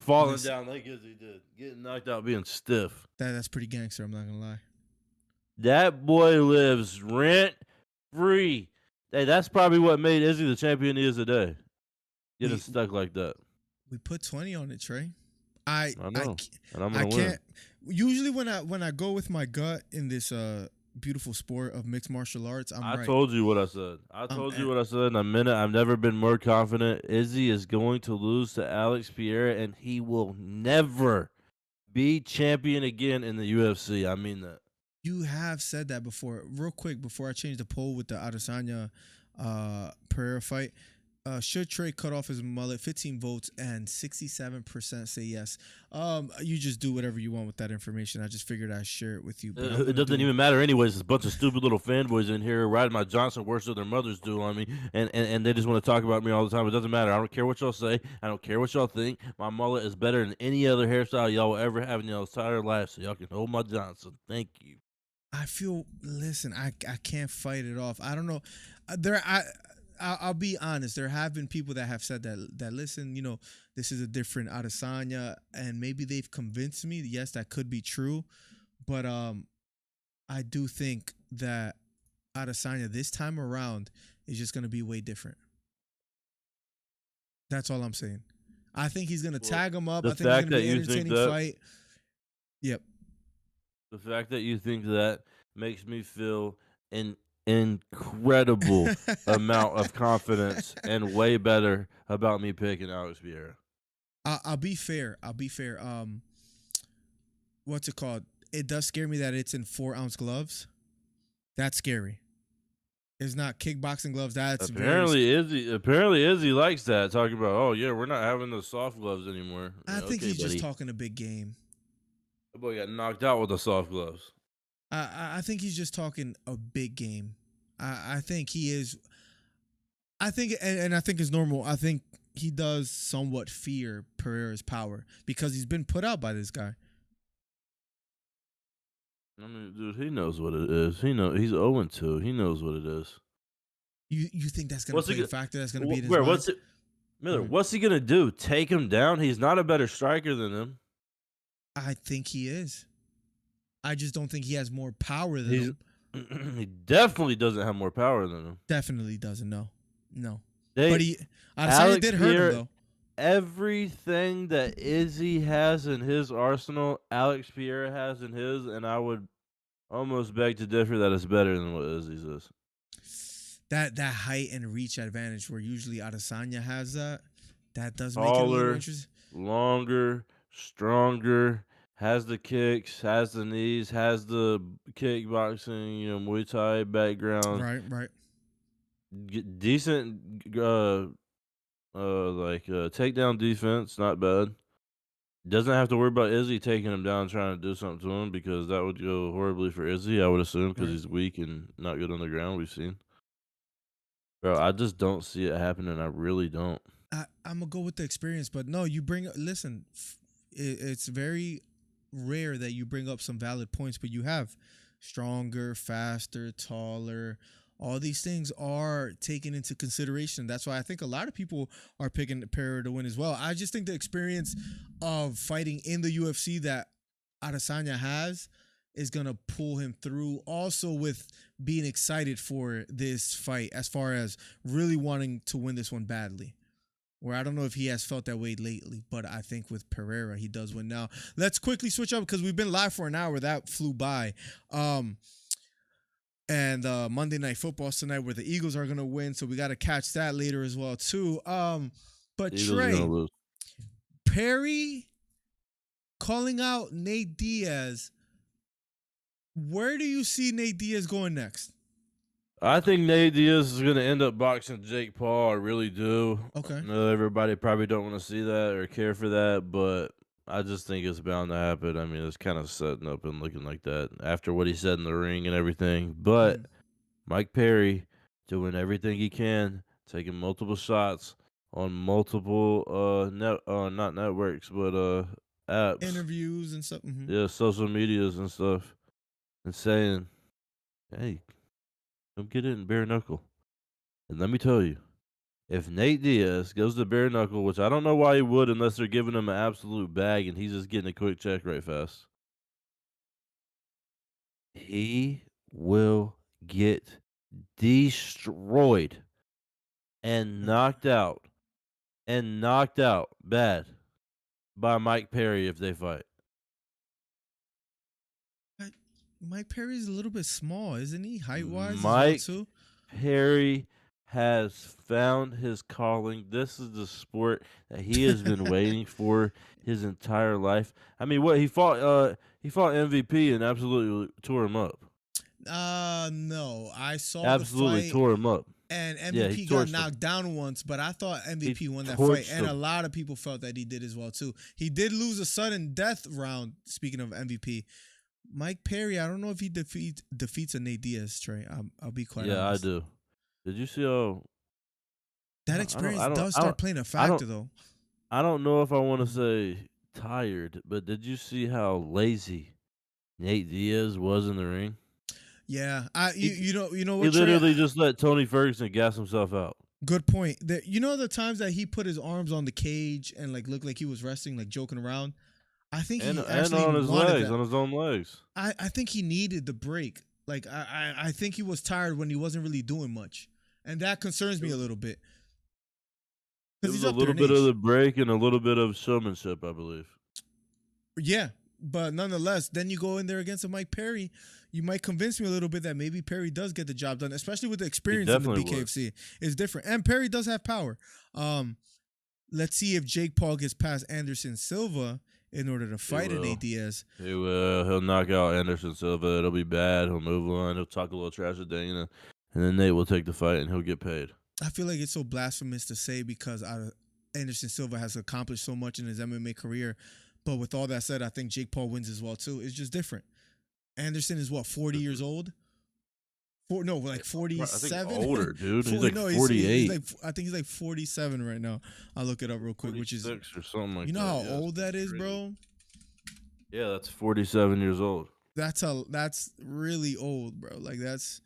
Falling Listen, down like Izzy did. Getting knocked out, being stiff. that's pretty gangster. I'm not gonna lie. That boy lives rent free. Hey, that's probably what made Izzy the champion he is today. Getting We stuck like that. we put 20 on it, Trey. I I I know. And I'm I gonna win. can't. Usually when I go with my gut in this beautiful sport of mixed martial arts, I'm I right. told you what I said. I told you what I said in a minute. I've never been more confident. Izzy is going to lose to Alex Pierre, and he will never be champion again in the UFC. I mean that. You have said that before. Real quick, before I change the poll with the Adesanya Pereira fight, should Trey cut off his mullet? 15 votes and 67% say yes. You just do whatever you want with that information. I just figured I'd share it with you. But It doesn't even matter anyways. There's a bunch of stupid little fanboys in here riding my Johnson worse than their mothers do on me, and they just want to talk about me all the time. It doesn't matter. I don't care what y'all say. I don't care what y'all think. My mullet is better than any other hairstyle y'all will ever have in your entire life, so y'all can hold my Johnson. Thank you. I feel. Listen, I can't fight it off. I don't know. I'll be honest. There have been people that have said that listen, this is a different Adesanya, and maybe they've convinced me. Yes, that could be true, but I do think that Adesanya this time around is just going to be way different. That's all I'm saying. I think he's going to tag him up. I think it's going to be an entertaining fight. Yep. The fact that you think that makes me feel an incredible amount of confidence and way better about me picking Alex Vieira. I'll be fair. What's it called? It does scare me that it's in 4-ounce gloves. That's scary. It's not kickboxing gloves. That's apparently Izzy likes that. Talking about, oh yeah, we're not having the soft gloves anymore. I think he's just talking a big game. That boy got knocked out with the soft gloves. I think he's just talking a big game. I think he is. I think, and I think it's normal. I think he does somewhat fear Pereira's power because he's been put out by this guy. I mean, dude, he knows what it is. He's 0-2. He knows what it is. You think that's going to play a factor? That's going to be in his mind? Miller, what's he going to do? Take him down? He's not a better striker than him. I think he is. I just don't think he has more power than him. He definitely doesn't have more power than him. Definitely doesn't. No. But Adesanya did hurt him, though. Everything that Izzy has in his arsenal, Alex Pierre has in his, and I would almost beg to differ that it's better than what Izzy's is. That height and reach advantage, where usually Adesanya has that does make it a little interesting. Longer, stronger, has the kicks, has the knees, has the kickboxing, Muay Thai background. Right. Decent, takedown defense, not bad. Doesn't have to worry about Izzy taking him down, trying to do something to him, because that would go horribly for Izzy, I would assume, because he's weak and not good on the ground. We've seen. Bro, I just don't see it happening. I really don't. I'm gonna go with the experience, but no, listen, it's very rare that you bring up some valid points, but you have stronger, faster, taller. All these things are taken into consideration. That's why I think a lot of people are picking Pereira to win as well. I just think the experience of fighting in the UFC that Adesanya has is going to pull him through. Also with being excited for this fight as far as really wanting to win this one badly. Where I don't know if he has felt that way lately, but I think with Pereira, he does win now. Let's quickly switch up because we've been live for an hour. That flew by. And Monday Night Football's tonight where the Eagles are going to win, so we got to catch that later as well, too. But Trey, Perry calling out Nate Diaz. Where do you see Nate Diaz going next? I think Nate Diaz is going to end up boxing Jake Paul. I really do. Okay. I know everybody probably don't want to see that or care for that, but I just think it's bound to happen. I mean, it's kind of setting up and looking like that after what he said in the ring and everything. But Mike Perry doing everything he can, taking multiple shots on multiple not networks, but apps, interviews and stuff. yeah, social medias and stuff, and saying, "Hey, come get it in bare knuckle." And let me tell you, if Nate Diaz goes to bare knuckle, which I don't know why he would unless they're giving him an absolute bag and he's just getting a quick check right fast, he will get destroyed and knocked out bad by Mike Perry if they fight. Mike Perry's a little bit small, isn't he? Height wise as well Mike too. Perry has found his calling. This is the sport that he has been waiting for his entire life. I mean, what he fought MVP and absolutely tore him up. No, I saw Absolutely the fight. tore him up. And Yeah, he MVP got torched him. knocked down once, but I thought MVP won that torched fight, and a him. lot of people felt that he did as well too. He did lose a sudden death round. Speaking of MVP, Mike Perry, I don't know if he defeats a Nate Diaz, Trey. I'll be quite honest. Yeah, I do. Did you see how that experience does start playing a factor though? I don't know if I want to say tired, but did you see how lazy Nate Diaz was in the ring? Yeah, you know what? He literally just let Tony Ferguson gas himself out. Good point. You know the times that he put his arms on the cage and like looked like he was resting, like joking around. I think he actually on his legs, on his own legs. I think he needed the break. Like I think he was tired when he wasn't really doing much, and that concerns me a little bit. It was a little bit of the break and a little bit of showmanship, I believe. Yeah, but nonetheless, then you go in there against a Mike Perry. You might convince me a little bit that maybe Perry does get the job done, especially with the experience in the BKFC. It's different, and Perry does have power. Let's see if Jake Paul gets past Anderson Silva in order to fight an ADS. He will. He'll knock out Anderson Silva. It'll be bad. He'll move on. He'll talk a little trash to Dana, and then Nate will take the fight, and he'll get paid. I feel like it's so blasphemous to say because Anderson Silva has accomplished so much in his MMA career. But with all that said, I think Jake Paul wins as well, too. It's just different. Anderson is, 40 years old? 47? I think older, dude. He's like 48. I think he's like 47 right now. I'll look it up real quick, which is... or something like that. You know how old that is, bro? Yeah, that's 47 years old. That's really old, bro. Like, that's...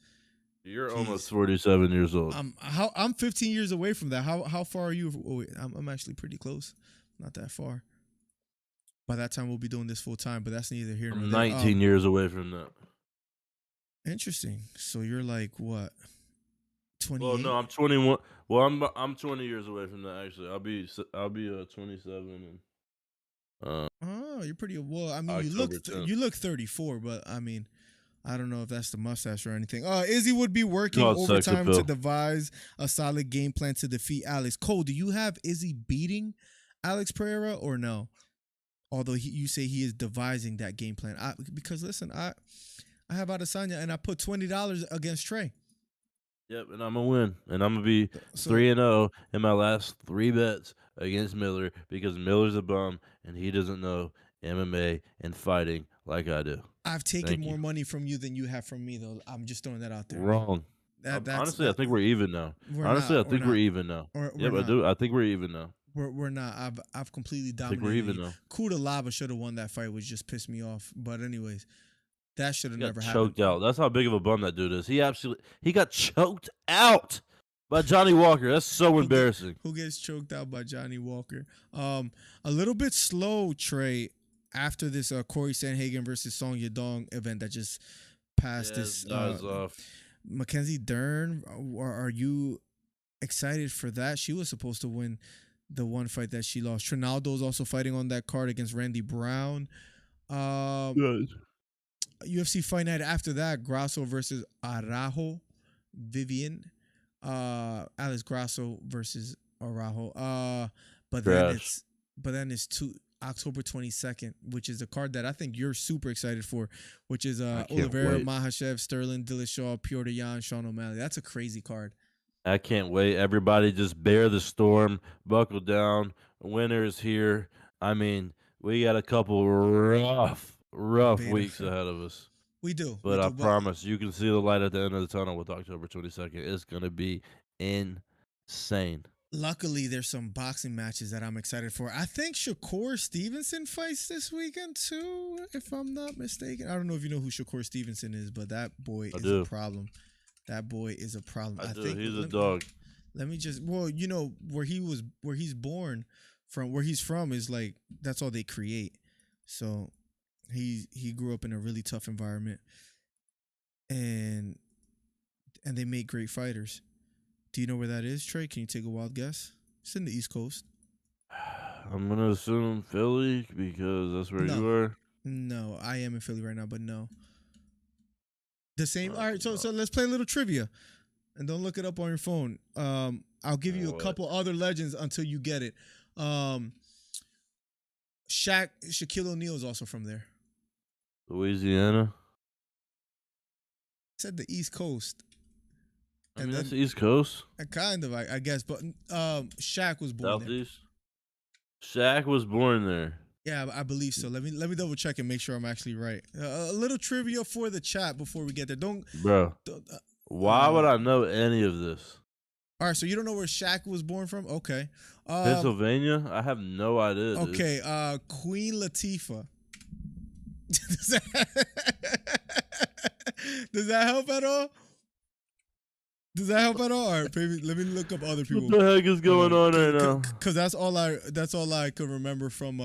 You're almost 47 years old. I'm 15 years away from that. How far are you? Oh, wait, I'm actually pretty close. Not that far. By that time, we'll be doing this full time, but that's neither here nor there. I'm 19 years away from that. Interesting. So you're like what? 28? Well, no, I'm 21. Well, I'm 20 years away from that. Actually, I'll be 27 and. Oh, you're pretty well. I mean, you look 34, but I mean, I don't know if that's the mustache or anything. Izzy would be working overtime to devise a solid game plan to defeat Alex. Cole, do you have Izzy beating Alex Pereira or no? Although you say he is devising that game plan. Because listen, I have Adesanya and I put $20 against Trey. Yep, and I'm gonna win, and I'm gonna be 3-0 in my last 3 bets against Miller because Miller's a bum and he doesn't know MMA and fighting like I do. I've taken more money from you than you have from me, though. I'm just throwing that out there. Wrong. Honestly, I think we're even now. I think we're even now. I think we're even now. We're not. I've completely dominated. I think we're even now. Kuda Lava should have won that fight, which just pissed me off. But anyways, that should have never happened. Choked out. That's how big of a bum that dude is. He got choked out by Johnny Walker. That's so embarrassing. Who gets choked out by Johnny Walker? A little bit slow, Trey, after this Corey Sandhagen versus Song Yadong event that just passed this. Mackenzie Dern, are you excited for that? She was supposed to win the one fight that she lost. Trinaldo's also fighting on that card against Randy Brown. UFC fight night after that, Grasso versus Araujo. Vivian. Alex Grasso versus Araujo. But then it's October 22nd, which is a card that I think you're super excited for, which is Oliveira, Makhachev, Sterling, Dillashaw, Piotr Jan, Sean O'Malley. That's a crazy card. I can't wait. Everybody just bear the storm, buckle down. Winter is here. I mean, we got a couple rough weeks ahead of us. We do. But I promise you can see the light at the end of the tunnel with October 22nd. It's going to be insane. Luckily, there's some boxing matches that I'm excited for. I think Shakur Stevenson fights this weekend too, if I'm not mistaken. I don't know if you know who Shakur Stevenson is, but that boy is a problem. That boy is a problem. I think he's a dog. Let me just where he's born from, where he's from is like that's all they create. So he grew up in a really tough environment, and they make great fighters. Do you know where that is, Trey? Can you take a wild guess? It's in the East Coast. I'm gonna assume Philly because that's where you are. No, I am in Philly right now, but no. The same. All right, so let's play a little trivia, and don't look it up on your phone. I'll give you a couple other legends until you get it. Shaquille O'Neal is also from there. Louisiana. I said the East Coast. And that's the East Coast. Kind of, I guess. But Shaq was born Southeast. There. Shaq was born there. Yeah, I believe so. Let me double check and make sure I'm actually right. A little trivia for the chat before we get there. Why would I know any of this? All right, so you don't know where Shaq was born from? Okay. Pennsylvania? I have no idea. Okay, Queen Latifah. Does that help at all? Does that help at all? All right, baby, let me look up other people. What the heck is going on right now? Because that's all I could remember from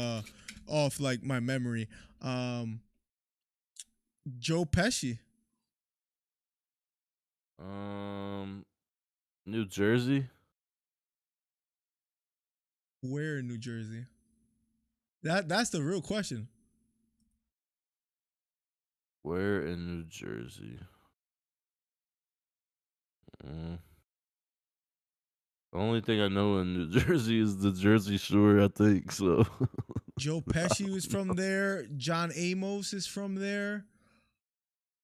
off like my memory. Joe Pesci. New Jersey. Where in New Jersey? That's the real question. Where in New Jersey? The only thing I know in New Jersey is the Jersey Shore, I think so. Joe Pesci was from there. John Amos is from there.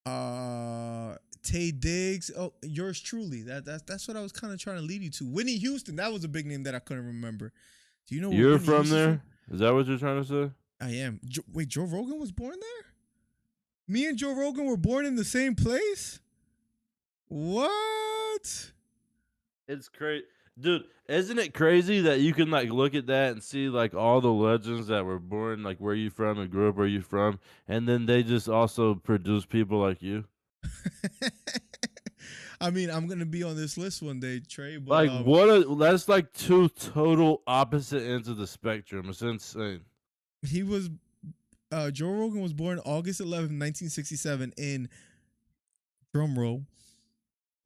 Tay Diggs. Oh, yours truly. That's what I was kind of trying to lead you to. Whitney Houston. That was a big name that I couldn't remember. Do you know? You're from there? Is that what you're trying to say? I am. Wait, Joe Rogan was born there? Me and Joe Rogan were born in the same place? What? It's crazy. Dude, isn't it crazy that you can like look at that and see like all the legends that were born, like where you from and grew up where you from, and then they just also produce people like you? I mean, I'm gonna be on this list one day, Trey. But like that's like two total opposite ends of the spectrum. It's insane. He was Joe Rogan was born August 11th, 1967 in drumroll,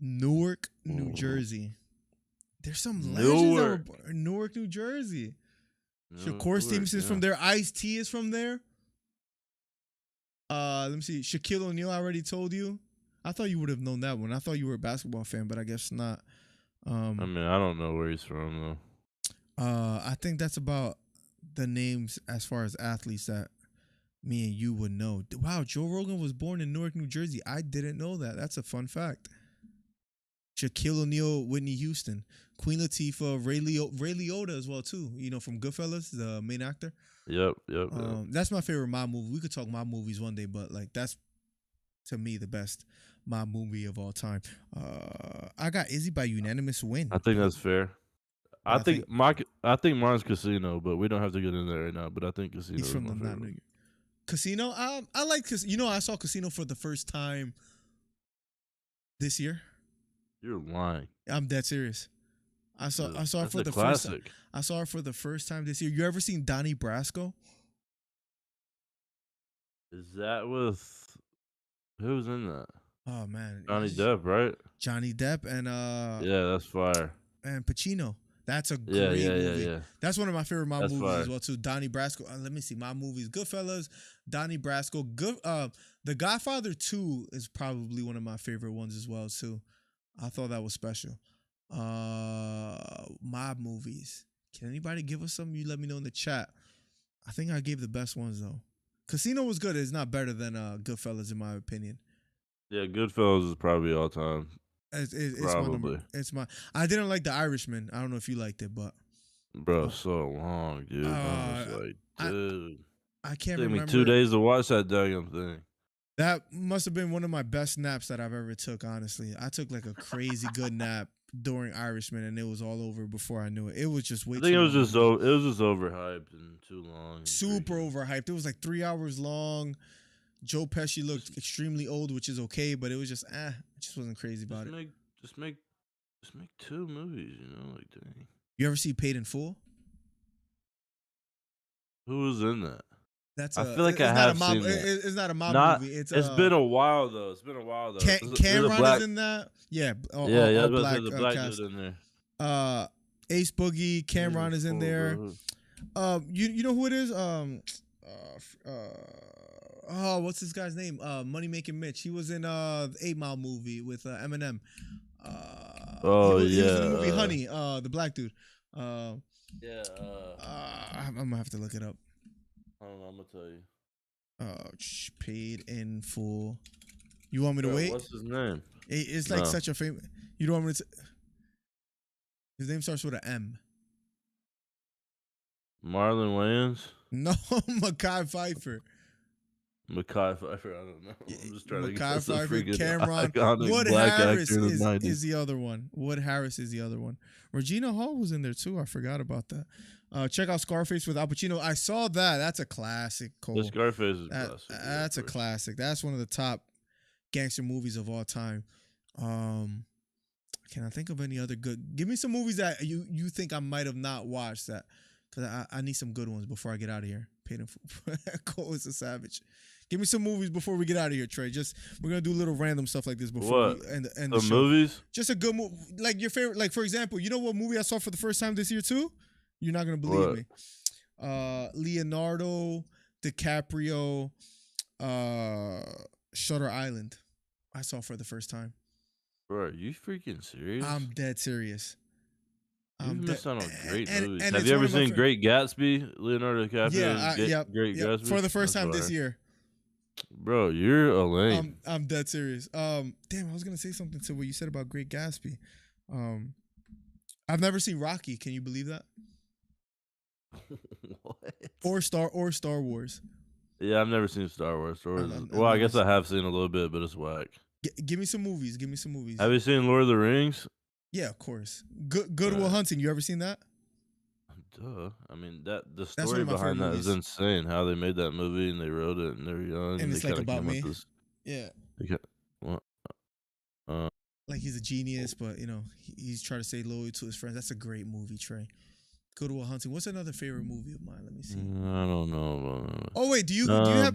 Newark, New Jersey. There's some legends that were born in Newark, New Jersey. Shakur Stevenson's from there. Ice-T is from there. Let me see. Shaquille O'Neal, I already told you. I thought you would have known that one. I thought you were a basketball fan, but I guess not. I mean, I don't know where he's from though. I think that's about the names as far as athletes that me and you would know. Wow, Joe Rogan was born in Newark, New Jersey. I didn't know that. That's a fun fact. Shaquille O'Neal, Whitney Houston, Queen Latifah, Ray Liotta as well too. You know, from Goodfellas, the main actor. Yep. That's my favorite mob movie. We could talk mob movies one day, but like that's to me the best mob movie of all time. I got Izzy by unanimous win. I think that's fair. I think mine's Casino, but we don't have to get in there right now. But I think Casino. He's from the New York. Casino. I like I saw Casino for the first time this year. You're lying. I'm dead serious. I saw it for the first time. I saw it for the first time this year. You ever seen Donnie Brasco? Is that with who's in that? Oh man, Johnny Depp, right? Johnny Depp and yeah, that's fire. And Pacino. That's a great movie. Yeah. That's one of my favorite mob movies as well too. Donnie Brasco. Let me see my movies. Goodfellas, Donnie Brasco. The Godfather 2 is probably one of my favorite ones as well too. I thought that was special. Mob movies. Can anybody give us some? You let me know in the chat. I think I gave the best ones though. Casino was good. It's not better than Goodfellas in my opinion. Yeah, Goodfellas is probably all time. It's probably. I didn't like The Irishman. I don't know if you liked it, but bro, so long, dude. I can't remember. It took me 2 days to watch that damn thing. That must have been one of my best naps that I've ever took, honestly. I took like a crazy good nap during Irishman, and it was all over before I knew it. It was just way I too think it long. was just overhyped and too long. Super overhyped. It was like 3 hours long. Joe Pesci looked extremely old, which is okay, but it was just I just wasn't crazy about it. Just make 2 movies, you know, like dang. You ever see Paid in Full? Who was in that? That's I feel like I have seen that. It's not a mob movie. It's been a while though. Cameron is in that. Yeah. All black, the black cast. dude in there. Ace Boogie, Cameron is in there. You know who it is? What's this guy's name? Money Making Mitch. He was in the 8 Mile movie with Eminem. He was in the movie Honey. The black dude. I'm gonna have to look it up. I don't know. I'm gonna tell you. Paid in Full. You want me to wait? What's his name? It's like such a famous. You don't want me to? His name starts with an M. Marlon Wayans? No, Mekhi Phifer. Mekhi Phifer, I don't know. I'm just trying Mekhi to get Phifer, Cameron. Wood Harris is the other one. Wood Harris is the other one. Regina Hall was in there too. I forgot about that. Check out Scarface with Al Pacino. I saw that. That's a classic. Cole. The Scarface is classic. That's a classic. That's one of the top gangster movies of all time. Can I think of any other good? Give me some movies that you think I might have not watched that, because I need some good ones before I get out of here. Paid in Full. Cole is a savage. Give me some movies before we get out of here, Trey. We're gonna do a little random stuff like this before we end the show. Movies? Just a good movie, like your favorite. Like for example, you know what movie I saw for the first time this year too? You're not gonna believe me. Leonardo DiCaprio, Shutter Island. I saw for the first time. Bro, are you freaking serious? I'm dead serious. You missed out on great movies. Have you ever seen Great Gatsby? Leonardo DiCaprio? Yeah, Great Gatsby? For the first time this year. Bro, you're a lame. I'm dead serious. Damn, I was gonna say something to what you said about Great Gatsby. I've never seen Rocky. Can you believe that? What? Or Star Wars. Yeah, I've never seen Star Wars. Well, I guess I have seen a little bit, but it's whack. Give me some movies. Have you seen Lord of the Rings? Yeah, of course. Good Will Hunting. You ever seen that? Duh. I mean, the story behind that is insane. How they made that movie and they wrote it and they're young and it's they like about me. Yeah. Like he's a genius, but you know he's trying to stay loyal to his friends. That's a great movie, Trey. Good Will Hunting. What's another favorite movie of mine? Let me see. I don't know. Oh wait, do you have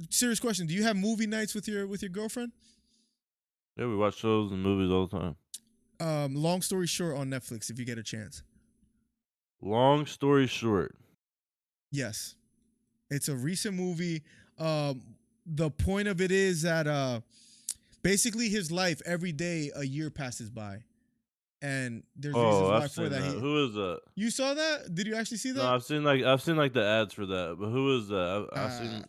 serious question? Do you have movie nights with your girlfriend? Yeah, we watch shows and movies all the time. Long Story Short on Netflix if you get a chance. Long Story Short. Yes. It's a recent movie. The point of it is that basically his life, every day a year passes by. And there's reasons why for that. Who is that? You saw that? Did you actually see that? No, I've seen like the ads for that. But who is that? I've seen.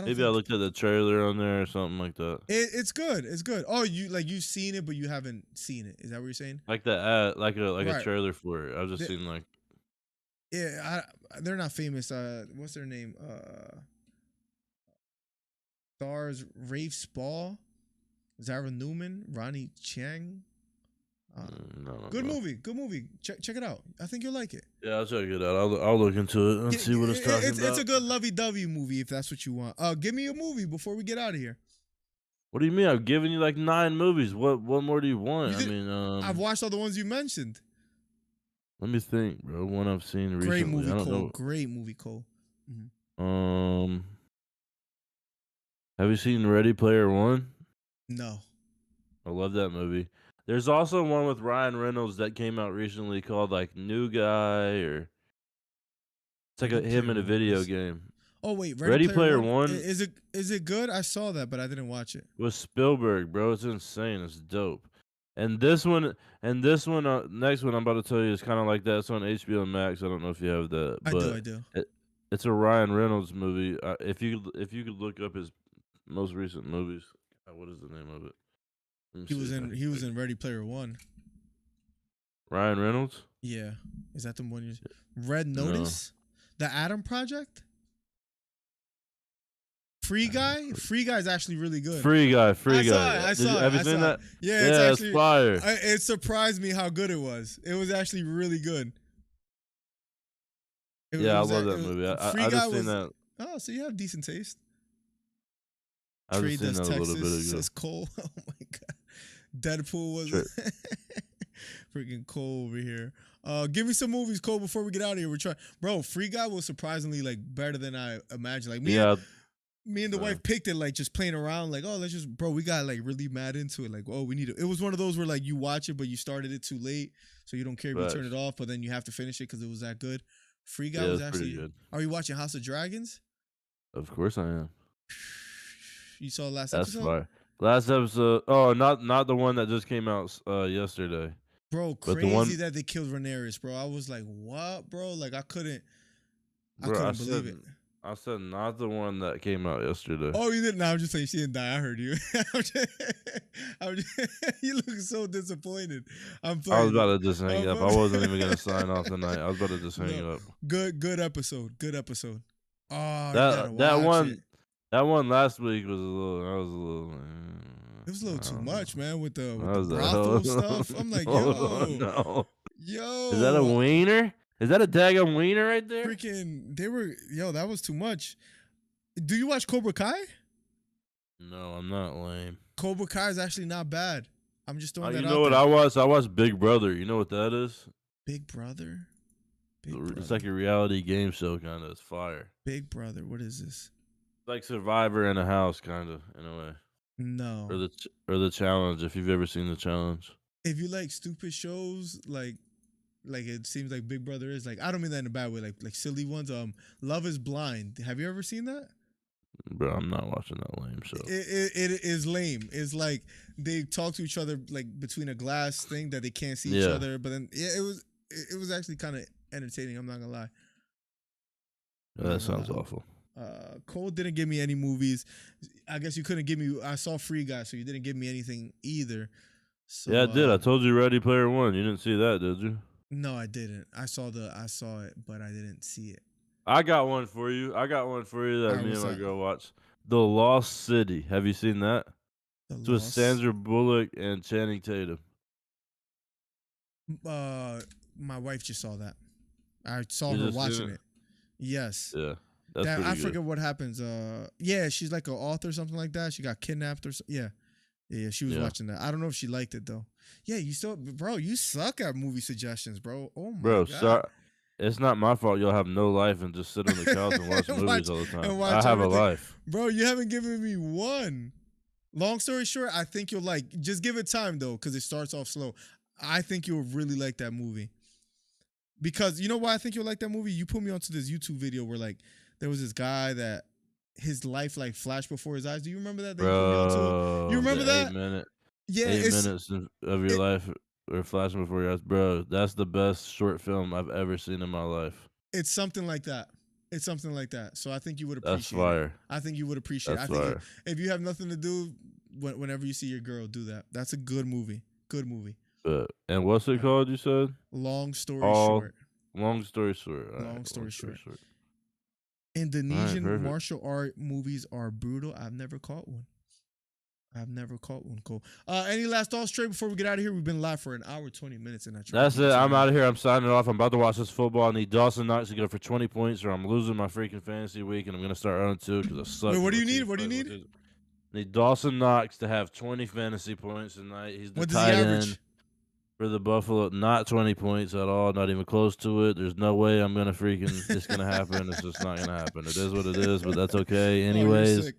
Maybe I looked at the trailer on there or something like that. It's good. It's good. Oh, you've seen it, but you haven't seen it. Is that what you're saying? Like the ad, like a trailer for it. I've just seen like. Yeah, they're not famous. What's their name? Stars Rafe Spall, Zara Newman, Ronnie Chang. Good movie. Check it out. I think you'll like it. Yeah, I'll check it out. I'll look into it and see what it's talking about. It's a good lovey-dovey movie if that's what you want. Give me a movie before we get out of here. What do you mean? I've given you like 9 movies. What more do you want? I've watched all the ones you mentioned. Let me think, bro. One I've seen recently. Great movie, Cole. Mm-hmm. Have you seen Ready Player One? No. I love that movie. There's also one with Ryan Reynolds that came out recently called like New Guy, or it's like him in a video game. Oh wait, Ready Player One. Is it good? I saw that, but I didn't watch it. With Spielberg, bro. It's insane. It's dope. And this one, next one I'm about to tell you is kind of like that. It's on HBO Max. I don't know if you have that. But I do. It's a Ryan Reynolds movie. If you could look up his most recent movies, what is the name of it? He was in Ready Player One. Ryan Reynolds? Yeah. Is that the one you Red Notice? No. The Adam Project? Free Guy is actually really good. Free Guy. I saw it. Have you seen that? Yeah, it's actually fire. It surprised me how good it was. It was actually really good. I love that movie. I just seen that. Oh, so you have decent taste. I've just seen that a little bit ago. Says Cole. Oh my god, Deadpool was freaking Cole over here. Give me some movies, Cole, before we get out of here. We're trying, bro. Free Guy was surprisingly like better than I imagined. Like me and the wife picked it like just playing around. Like, oh, let's just, bro. We got like really mad into it. Like, oh, we need it. It was one of those where like you watch it, but you started it too late, so you don't care if you turn it off, but then you have to finish it because it was that good. Free Guy was actually good. Are you watching House of Dragons? Of course I am. You saw the last episode? Fire. Last episode. Oh, not the one that just came out yesterday. Bro, crazy that they killed Rhaenyra, bro. I was like, what, bro? Like I couldn't believe it. I said not the one that came out yesterday. Oh, you didn't? No, I'm just saying she didn't die. I heard you. You look so disappointed. I was about to just hang up. I wasn't even gonna sign off tonight. I was about to just hang up. Good episode. Good episode. Oh, that one last week was a little. It was a little too much, man, with the brothel stuff. I'm like, yo, yo, is that a wiener? Is that a daggone wiener right there? Freaking, that was too much. Do you watch Cobra Kai? No, I'm not lame. Cobra Kai is actually not bad. I'm just throwing that out there. You know what I watched? I watched Big Brother. You know what that is? Big Brother? It's like a reality game show, kind of. It's fire. Big Brother. What is this? It's like Survivor in a house, kind of, in a way. No. Or the Challenge, if you've ever seen the Challenge. If you like stupid shows, like it seems like Big Brother is, like, I don't mean that in a bad way, like silly ones. Love is Blind. Have you ever seen that? Bro, I'm not watching that lame show. It is lame. It's like they talk to each other like between a glass thing that they can't see each other. But then it was actually kind of entertaining. I'm not gonna lie. That sounds awful. Cole didn't give me any movies. I guess you couldn't give me. I saw Free Guy, so you didn't give me anything either. So, yeah, I did. I told you Ready Player One. You didn't see that, did you? No, I didn't. I saw it, but I didn't see it. I got one for you. That me and my girl watched. The Lost City. Have you seen that? It's with Sandra Bullock and Channing Tatum. My wife just saw that. I saw her watching it. Yes. Yeah. That's pretty I good. forget what happens. Yeah, she's like an author or something like that. She got kidnapped or something. Yeah, she was watching that. I don't know if she liked it though. Yeah, you suck at movie suggestions, bro. Oh my god. Sorry. It's not my fault you'll have no life and just sit on the couch and watch movies all the time. I have a life. Bro, you haven't given me one. Long story short, I think you'll just give it time though, because it starts off slow. I think you'll really like that movie. Because you know why I think you'll like that movie? You put me onto this YouTube video where there was this guy that his life flashed before his eyes. Do you remember that? Bro, you remember that? 8 minute. Yeah, 8 minutes of your life are flashing before your eyes, bro. That's the best short film I've ever seen in my life. It's something like that. So I think you would appreciate. That's fire. It. I think you would appreciate. That's it. I think fire. If you have nothing to do, whenever you see your girl, do that. That's a good movie. Good movie. And what's it called? You said. Long story short. Long story short. Long story short. Indonesian martial art movies are brutal. I've never caught one. Cole. Any last thoughts, Trey, before we get out of here? We've been live for an hour, 20 minutes. That's it. I'm out of here. I'm signing off. I'm about to watch this football. I need Dawson Knox to go for 20 points or I'm losing my freaking fantasy week and I'm going to start 0-2 because I suck. Wait, what do you need? I need Dawson Knox to have 20 fantasy points tonight. He's the tight end. Average? For the Buffalo, not 20 points at all, not even close to it. There's no way I'm going to it's going to happen. It's just not going to happen. It is what it is, but that's okay. Anyways,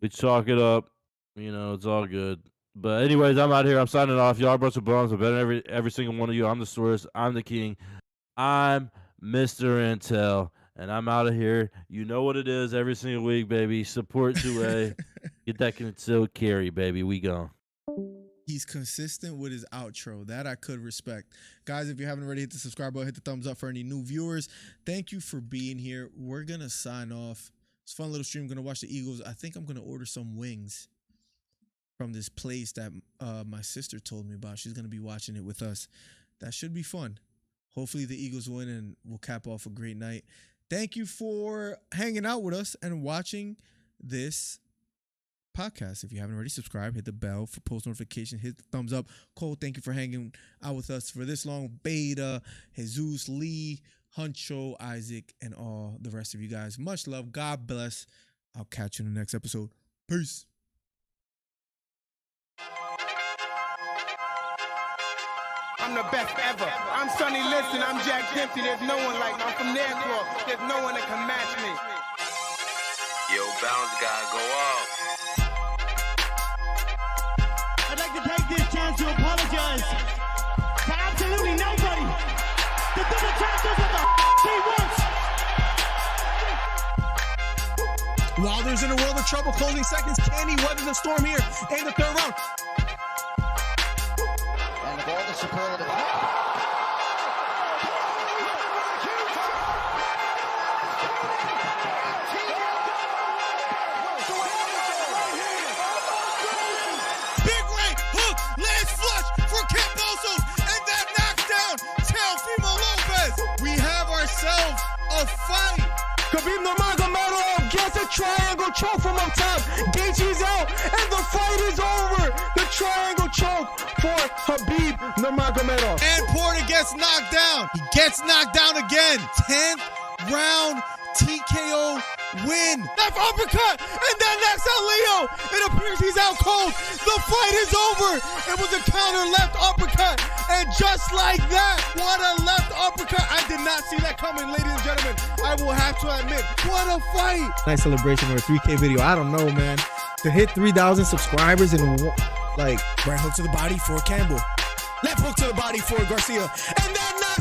we chalk it up. It's all good. But anyways, I'm out here. I'm signing off. Y'all brought some bombs. I'm betting every single one of you. I'm the source. I'm the king. I'm Mr. Intel, and I'm out of here. You know what it is every single week, baby. Support 2A. Get that concealed carry, baby. We gone. He's consistent with his outro. That I could respect. Guys, if you haven't already, hit the subscribe button, hit the thumbs up for any new viewers. Thank you for being here. We're going to sign off. It's a fun little stream. I'm going to watch the Eagles. I think I'm going to order some wings from this place that my sister told me about. She's going to be watching it with us. That should be fun. Hopefully the Eagles win and we'll cap off a great night. Thank you for hanging out with us and watching this podcast. If you haven't already subscribed, hit the bell for post notifications, hit the thumbs up. Cole, thank you for hanging out with us for this long. Beta, Jesus, Lee, Huncho, Isaac, and all the rest of you guys. Much love. God bless. I'll catch you in the next episode. Peace. I'm the best ever. I'm Sonny Liston. I'm Jack Dempsey. There's no one like me. I'm from Nairclaw. There's no one that can match me. Yo, bounce guy, go off. I'd like to take this chance to apologize to absolutely nobody. The double champ does what the he wants. Wilder's in a world of trouble. Closing seconds. Can he weather the storm here in the third round? And of all the superlative. Big right hook, lands flush for Cambosos, and that knocks down Teofimo Lopez. We have ourselves a fight. Khabib Nurmagomedov gets a triangle choke from up top. Gaethje's out, and the fight is over. The triangle choke for Khabib Nurmagomedov. And Porter gets knocked down. He gets knocked down again. 10th round TKO win. Left uppercut, and that knocks out Leo. It appears he's out cold. The fight is over. It was a counter left uppercut, and just like that, what a left uppercut. I did not see that coming, ladies and gentlemen. I will have to admit, what a fight. Nice celebration for a 3K video. I don't know, man. To hit 3,000 subscribers and like right hook to the body for Campbell. Left hook to the body for Garcia. And that knocked